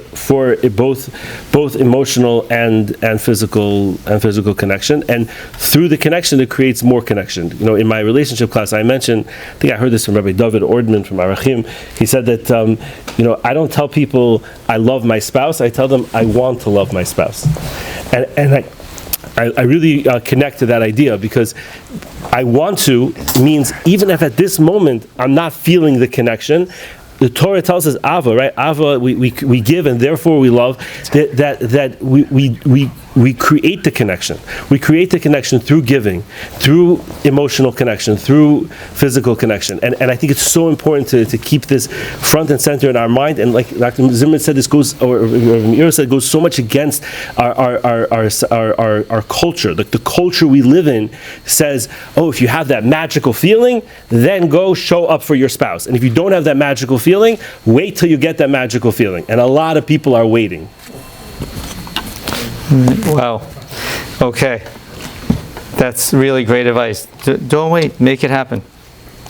both emotional and physical connection, and through the connection it creates more connection. In my relationship class, I mentioned, I think I heard this from Rabbi David Ordman from Arachim. He said that I don't tell people I love my spouse. I tell them I want to love my spouse, and I really connect to that idea, because I want to means even if at this moment I'm not feeling the connection. The Torah tells us Ava, right? Ava, we give and therefore we love. That we create the connection. We create the connection through giving, through emotional connection, through physical connection. And I think it's so important to keep this front and center in our mind. And like Dr. Zimmerman said, this goes, or Meirov said, goes so much against our culture. Like the culture we live in says, oh, if you have that magical feeling, then go show up for your spouse. And if you don't have that magical feeling, wait till you get that magical feeling. And a lot of people are waiting. Wow. Okay. That's really great advice. Don't wait. Make it happen.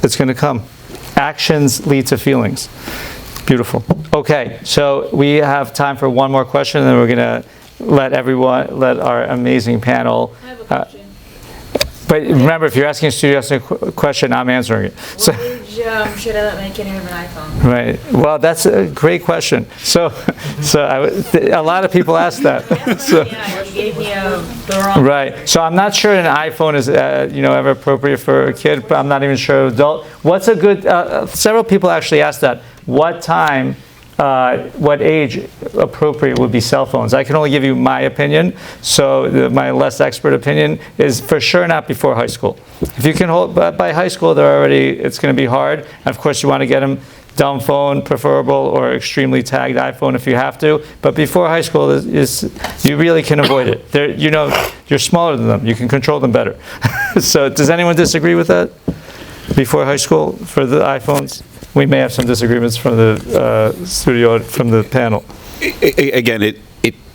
It's going to come. Actions lead to feelings. Beautiful. Okay. So we have time for one more question, and then we're going to let our amazing panel. I have a question. But remember, if you're asking a student a question, I'm answering it. So, What age should I let my kid have an iPhone? right. Well, that's a great question. So a lot of people ask that. So, Yeah, you gave me the wrong. right. So I'm not sure an iPhone is ever appropriate for a kid, but I'm not even sure adult. What's a good? Several people actually asked that. What time? What age appropriate would be cell phones? I can only give you my opinion. So my less expert opinion is for sure not before high school. If you can hold, but by high school, it's going to be hard. And of course, you want to get them dumb phone, preferable, or extremely tagged iPhone if you have to. But before high school, you really can avoid it. You're smaller than them. You can control them better. So does anyone disagree with that? Before high school for the iPhones? we may have some disagreements from the studio, from the panel. Again,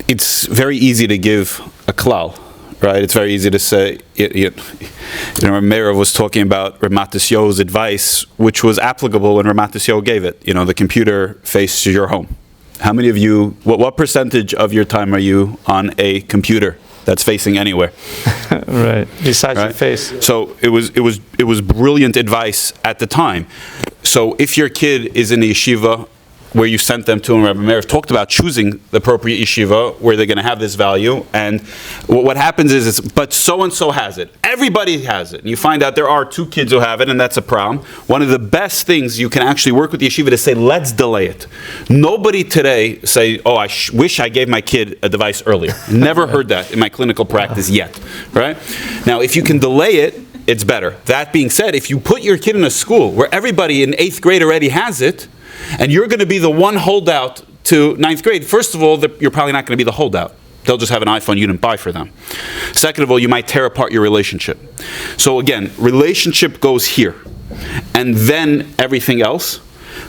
it's very easy to give a klal, right? It's very easy to say, Meirov was talking about Ramat Yisroel's advice, which was applicable when Ramat Yisroel gave it. The computer faces your home. How many of you, what percentage of your time are you on a computer that's facing anywhere? Right, besides your face. So it was brilliant advice at the time. So if your kid is in a yeshiva where you sent them to, and Rabbi Meirov talked about choosing the appropriate yeshiva where they're going to have this value, and what happens is, but so-and-so has it. Everybody has it. And you find out there are 2 kids who have it, and that's a problem. One of the best things you can actually work with the yeshiva to say, let's delay it. Nobody today say, oh, I wish I gave my kid a device earlier. Never heard that in my clinical practice yet, right? Now, if you can delay it, it's better. That being said, if you put your kid in a school where everybody in 8th grade already has it, and you're going to be the one holdout to 9th grade, first of all, you're probably not going to be the holdout. They'll just have an iPhone you didn't buy for them. Second of all, you might tear apart your relationship. So again, relationship goes here, and then everything else.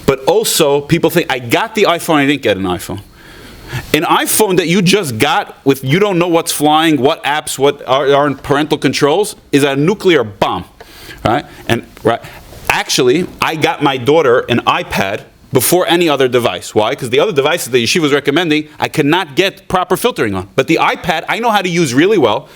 But also, people think, I got the iPhone, I didn't get an iPhone. An iPhone that you just got with, you don't know what's flying, what apps, what are parental controls, is a nuclear bomb, right? Actually, I got my daughter an iPad before any other device. Why? Because the other devices that Yeshiva was recommending, I cannot get proper filtering on. But the iPad, I know how to use really well,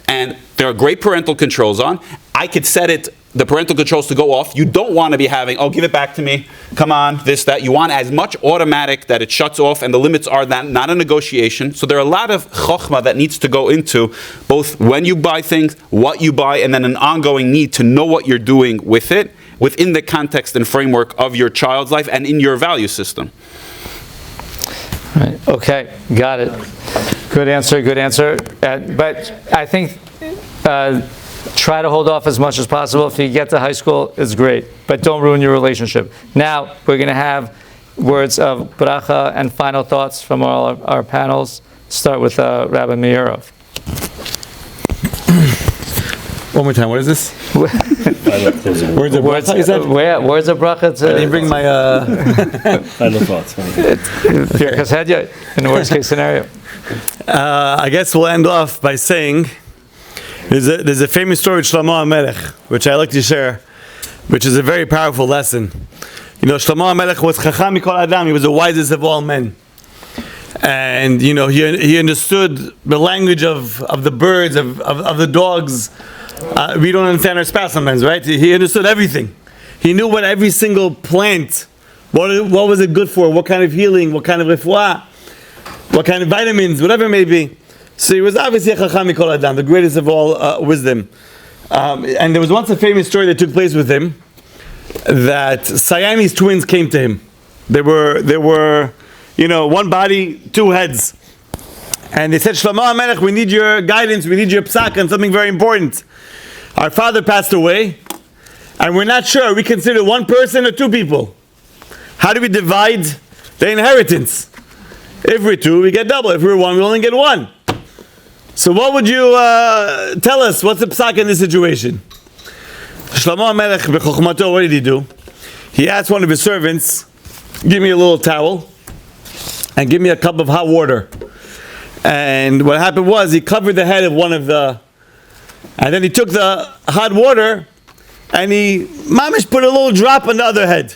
and there are great parental controls on. I could set the parental controls to go off. You don't want to be having, oh, give it back to me, come on, this, that. You want as much automatic that it shuts off, and the limits are that, not a negotiation. So there are a lot of chokhmah that needs to go into both when you buy things, what you buy, and then an ongoing need to know what you're doing with it, within the context and framework of your child's life and in your value system. Right. Okay, got it. Good answer, good answer. But I think try to hold off as much as possible. If you get to high school, it's great. But don't ruin your relationship. Now, we're going to have words of bracha and final thoughts from all of our panels. Start with Rabbi Meirov. One more time, what is this? Words of bracha, you said? Words of bracha. I didn't bring my... Final thoughts. Pirkas Hedya, in the worst case scenario. I guess we'll end off by saying, there's a famous story with Shloime HaMelech, which I like to share, which is a very powerful lesson. Shloime HaMelech was Chacham Mikol Adam, he was the wisest of all men. And, he understood the language of the birds, of the dogs. We don't understand our spouse sometimes, right? He understood everything. He knew what every single plant, what was it good for, what kind of healing, what kind of refuah, what kind of vitamins, whatever it may be. So he was obviously a Chacham Mikol Adam, the greatest of all wisdom. And there was once a famous story that took place with him, that Siamese twins came to him. They were one body, 2 heads. And they said, Shloime HaMelech, we need your guidance, we need your psak on something very important. Our father passed away, and we're not sure. We consider 1 person or 2 people. How do we divide the inheritance? If we're 2, we get double. If we're 1, we only get 1. So what would you tell us? What's the psak in this situation? Shloime HaMelech, b'chokhmato, what did he do? He asked one of his servants, give me a little towel, and give me a cup of hot water. And what happened was, he covered the head of one of the... And then he took the hot water, and he, mamish, put a little drop on the other head.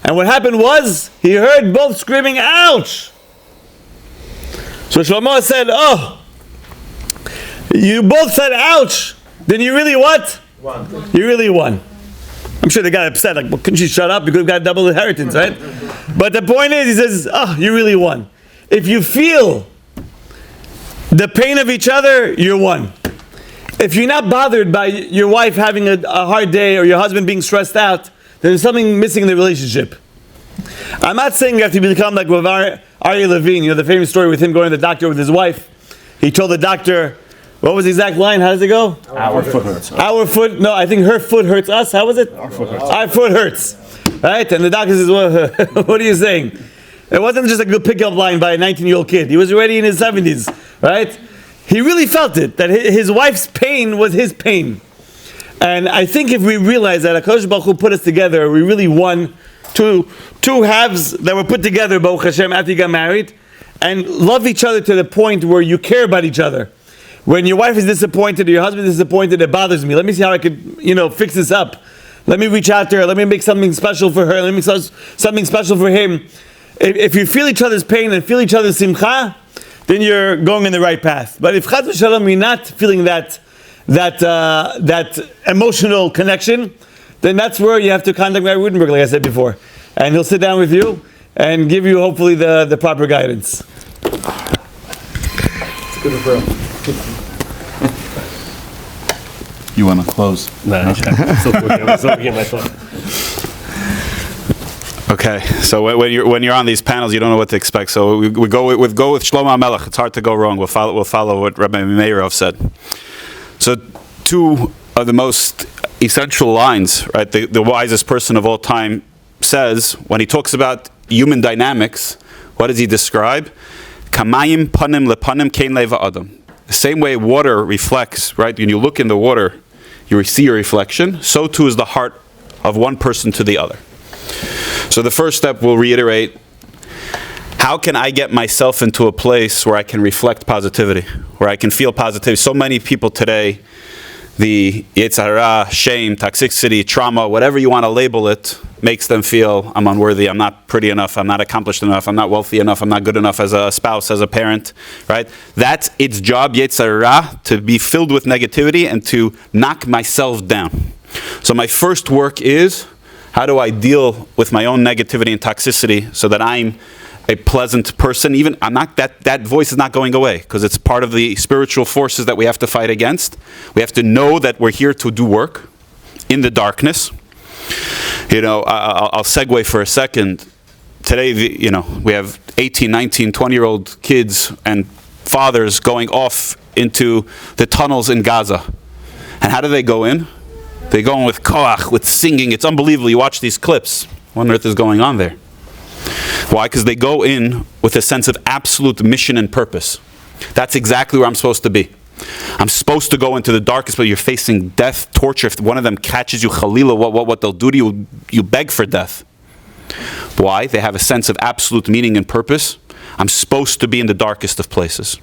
And what happened was, he heard both screaming, ouch! So Shlomo said, oh, you both said ouch. Then you really what? Won. You really won. I'm sure they got upset, like, well, couldn't you shut up? You could have got double inheritance, right? But the point is, he says, oh, you really won. If you feel the pain of each other, you're one. If you're not bothered by your wife having a hard day or your husband being stressed out, there's something missing in the relationship. I'm not saying you have to become like with Aryeh Levine, the famous story with him going to the doctor with his wife. He told the doctor, what was the exact line? How does it go? Our foot hurts. Our foot, no, I think her foot hurts us. How was it? Our foot hurts. Our foot hurts. Right? And the doctor says, well, what are you saying? It wasn't just a good pickup line by a 19-year-old kid. He was already in his 70s. Right? He really felt it, that his wife's pain was his pain. And I think if we realize that HaKadosh Baruch Hu put us together, we really won two halves that were put together, Baruch Hashem, after you got married, and love each other to the point where you care about each other. When your wife is disappointed or your husband is disappointed, it bothers me. Let me see how I could, fix this up. Let me reach out to her. Let me make something special for her. Let me make something special for him. If you feel each other's pain and feel each other's simcha, then you're going in the right path. But if chas v'shalom you're not feeling that emotional connection, then that's where you have to contact Rabbi Rutenberg, like I said before, and he'll sit down with you and give you hopefully the proper guidance. It's a good referral. You want to close? No, I'm still working my thought. Okay, so when you're on these panels, you don't know what to expect. So we go with Shlomo HaMelech. It's hard to go wrong. We'll follow what Rabbi Meirov said. So two of the most essential lines, right? The wisest person of all time says when he talks about human dynamics, what does he describe? Kamayim panim lepanim kein leva adam. The same way water reflects, right? When you look in the water, you see your reflection. So too is the heart of one person to the other. So the first step, we'll reiterate, how can I get myself into a place where I can reflect positivity, where I can feel positivity? So many people today, the Yetzer Hara, shame, toxicity, trauma, whatever you want to label it, makes them feel I'm unworthy, I'm not pretty enough, I'm not accomplished enough, I'm not wealthy enough, I'm not good enough as a spouse, as a parent, right? That's its job, Yetzer Hara, to be filled with negativity and to knock myself down. So my first work is, how do I deal with my own negativity and toxicity so that I'm a pleasant person? Even I'm not that voice is not going away because it's part of the spiritual forces that we have to fight against. We have to know that we're here to do work in the darkness. I'll segue for a second. Today, we have 18, 19, 20-year-old kids and fathers going off into the tunnels in Gaza. And how do they go in? They go in with koach, with singing. It's unbelievable. You watch these clips. What on earth is going on there? Why? Because they go in with a sense of absolute mission and purpose. That's exactly where I'm supposed to be. I'm supposed to go into the darkest, but you're facing death, torture. If one of them catches you, Khalila, what they'll do to you, you beg for death. Why? They have a sense of absolute meaning and purpose. I'm supposed to be in the darkest of places.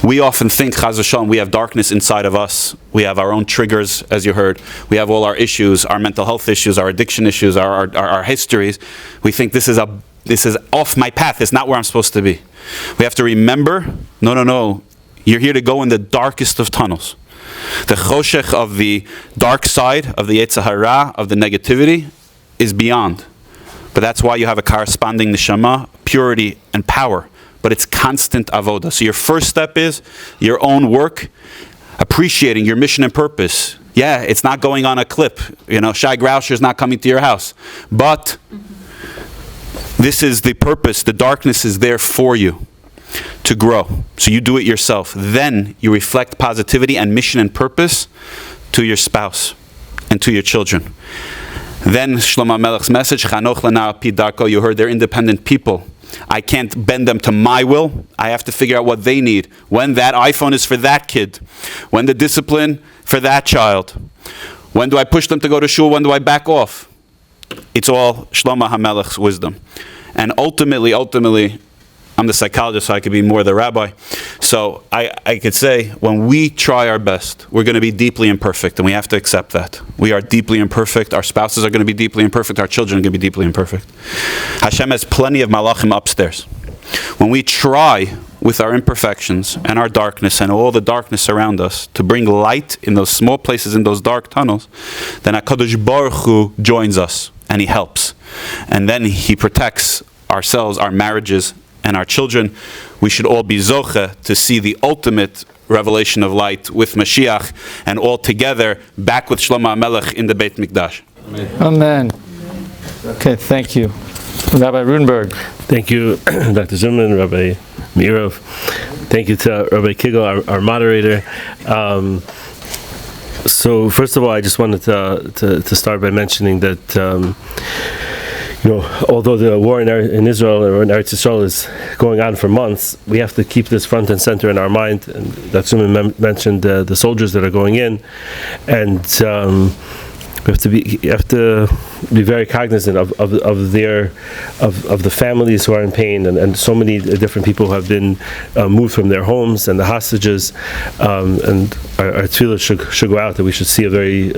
We often think, Chaz v'shalom, we have darkness inside of us. We have our own triggers, as you heard. We have all our issues, our mental health issues, our addiction issues, our histories. We think this is off my path. It's not where I'm supposed to be. We have to remember, no. You're here to go in the darkest of tunnels. The choshech of the dark side, of the Yetzer Hara, of the negativity, is beyond. But that's why you have a corresponding neshama, purity and power. But it's constant avoda. So your first step is your own work, appreciating your mission and purpose. Yeah, it's not going on a clip. Shai Grauscher is not coming to your house. But this is the purpose. The darkness is there for you to grow. So you do it yourself. Then you reflect positivity and mission and purpose to your spouse and to your children. Then Shlomo HaMelech's message, Chanoch lana al pi darko, you heard they're independent people. I can't bend them to my will. I have to figure out what they need. When that iPhone is for that kid. When the discipline for that child. When do I push them to go to shul? When do I back off? It's all Shlomo HaMelech's wisdom. And ultimately, I'm the psychologist, so I could be more the rabbi. So I could say, when we try our best, we're going to be deeply imperfect, and we have to accept that. We are deeply imperfect. Our spouses are going to be deeply imperfect. Our children are going to be deeply imperfect. Hashem has plenty of malachim upstairs. When we try with our imperfections and our darkness and all the darkness around us to bring light in those small places, in those dark tunnels, then HaKadosh Baruch Hu joins us, and He helps. And then He protects ourselves, our marriages, and our children. We should all be zoche to see the ultimate revelation of light with Mashiach, and all together back with Shlomo HaMelech in the Beit Mikdash. Amen. Okay, thank you. Rabbi Rutenberg. Thank you, Dr. Zimmerman, Rabbi Meirov. Thank you to Rabbi Kigel, our moderator. So first of all, I just wanted to start by mentioning that although the war in Israel or in Eretz Yisrael is going on for months, we have to keep this front and center in our mind. And that Zimmerman mentioned the soldiers that are going in, and you have to be very cognizant of the families who are in pain, and so many different people who have been moved from their homes, and the hostages, and our tefillah should go out that we should see a very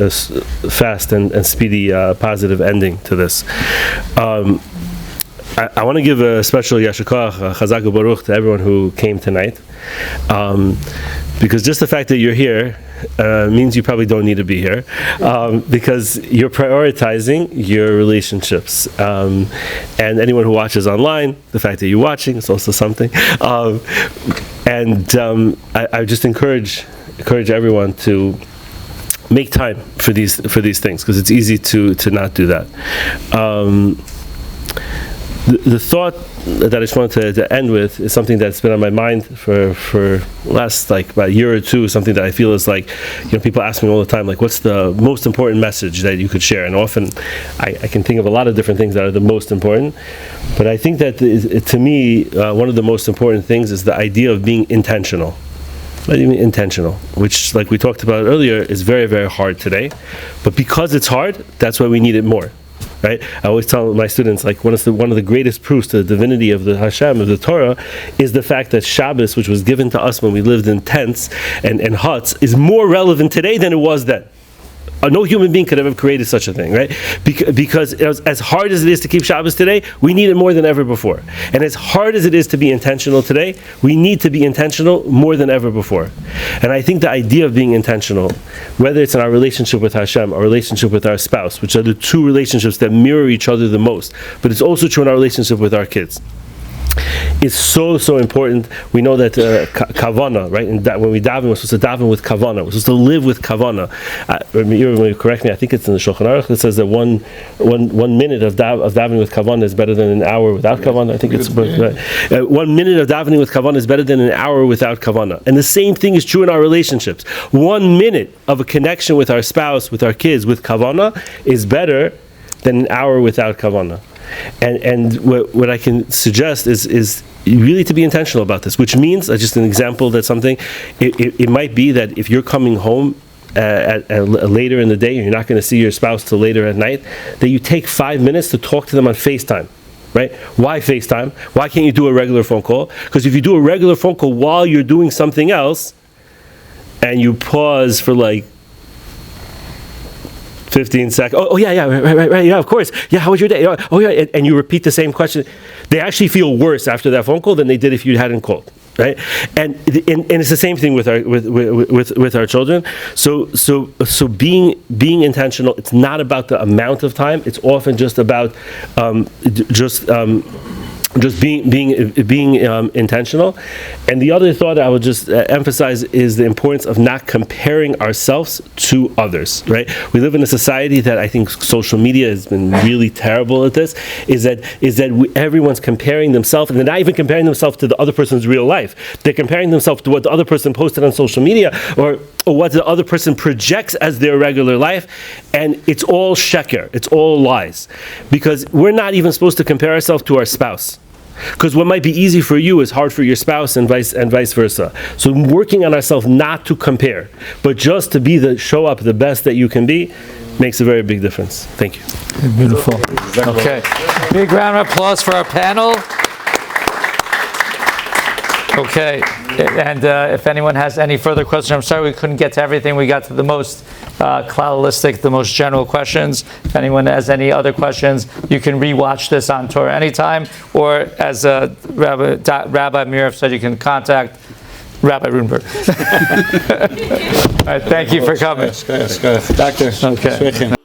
fast and speedy positive ending to this. I want to give a special Yasher Koach, Chazak u'Baruch to everyone who came tonight, because just the fact that you're here means you probably don't need to be here, because you're prioritizing your relationships. And anyone who watches online, the fact that you're watching is also something. I just encourage everyone to make time for these things, because it's easy to not do that. The thought that I just wanted to end with is something that's been on my mind for last about a year or two. Something that I feel is people ask me all the time, what's the most important message that you could share? And often I can think of a lot of different things that are the most important, but I think that to me one of the most important things is the idea of being intentional. What do you mean intentional? Which, like we talked about earlier, is very, very hard today. But because it's hard, that's why we need it more. Right? I always tell my students, one of the greatest proofs to the divinity of the Hashem, of the Torah, is the fact that Shabbos, which was given to us when we lived in tents and huts, is more relevant today than it was then. No human being could have created such a thing, right? Because as hard as it is to keep Shabbos today, we need it more than ever before. And as hard as it is to be intentional today, we need to be intentional more than ever before. And I think the idea of being intentional, whether it's in our relationship with Hashem, our relationship with our spouse, which are the two relationships that mirror each other the most, but it's also true in our relationship with our kids, is so important. We know that kavana, right? And that when we daven, we're supposed to daven with kavana. We're supposed to live with kavana. You correct me. I think it's in the Shulchan Aruch that says that one minute of davening with kavana is better than an hour without kavana. I think it's right. 1 minute of davening with kavana is better than an hour without kavana. And the same thing is true in our relationships. 1 minute of a connection with our spouse, with our kids, with kavana is better than an hour without kavana. And what I can suggest is really to be intentional about this, which means, just an example, that something, it might be that if you're coming home at later in the day and you're not going to see your spouse till later at night, that you take 5 minutes to talk to them on FaceTime. Right? Why FaceTime? Why can't you do a regular phone call? Because if you do a regular phone call while you're doing something else and you pause for 15 seconds. Oh yeah, right, yeah, of course. Yeah, how was your day? Oh yeah, and you repeat the same question. They actually feel worse after that phone call than they did if you hadn't called, right? And it's the same thing with our children. So being intentional. It's not about the amount of time. It's often just about just being intentional. And the other thought I would just emphasize is the importance of not comparing ourselves to others, right? We live in a society that I think social media has been really terrible at this, is that everyone's comparing themselves, and they're not even comparing themselves to the other person's real life. They're comparing themselves to what the other person posted on social media, or what the other person projects as their regular life, and it's all sheker, it's all lies. Because we're not even supposed to compare ourselves to our spouse. Because what might be easy for you is hard for your spouse, and vice versa. So working on ourselves not to compare, but just to show up the best that you can be, makes a very big difference. Thank you. Beautiful. Okay. Big round of applause for our panel. Okay, and if anyone has any further questions, I'm sorry we couldn't get to everything. We got to the most cloudalistic, the most general questions. If anyone has any other questions, you can rewatch this on Torah anytime, or as Rabbi Meirov said, you can contact Rabbi Rutenberg. All right, thank you for coming. Doctor. Okay.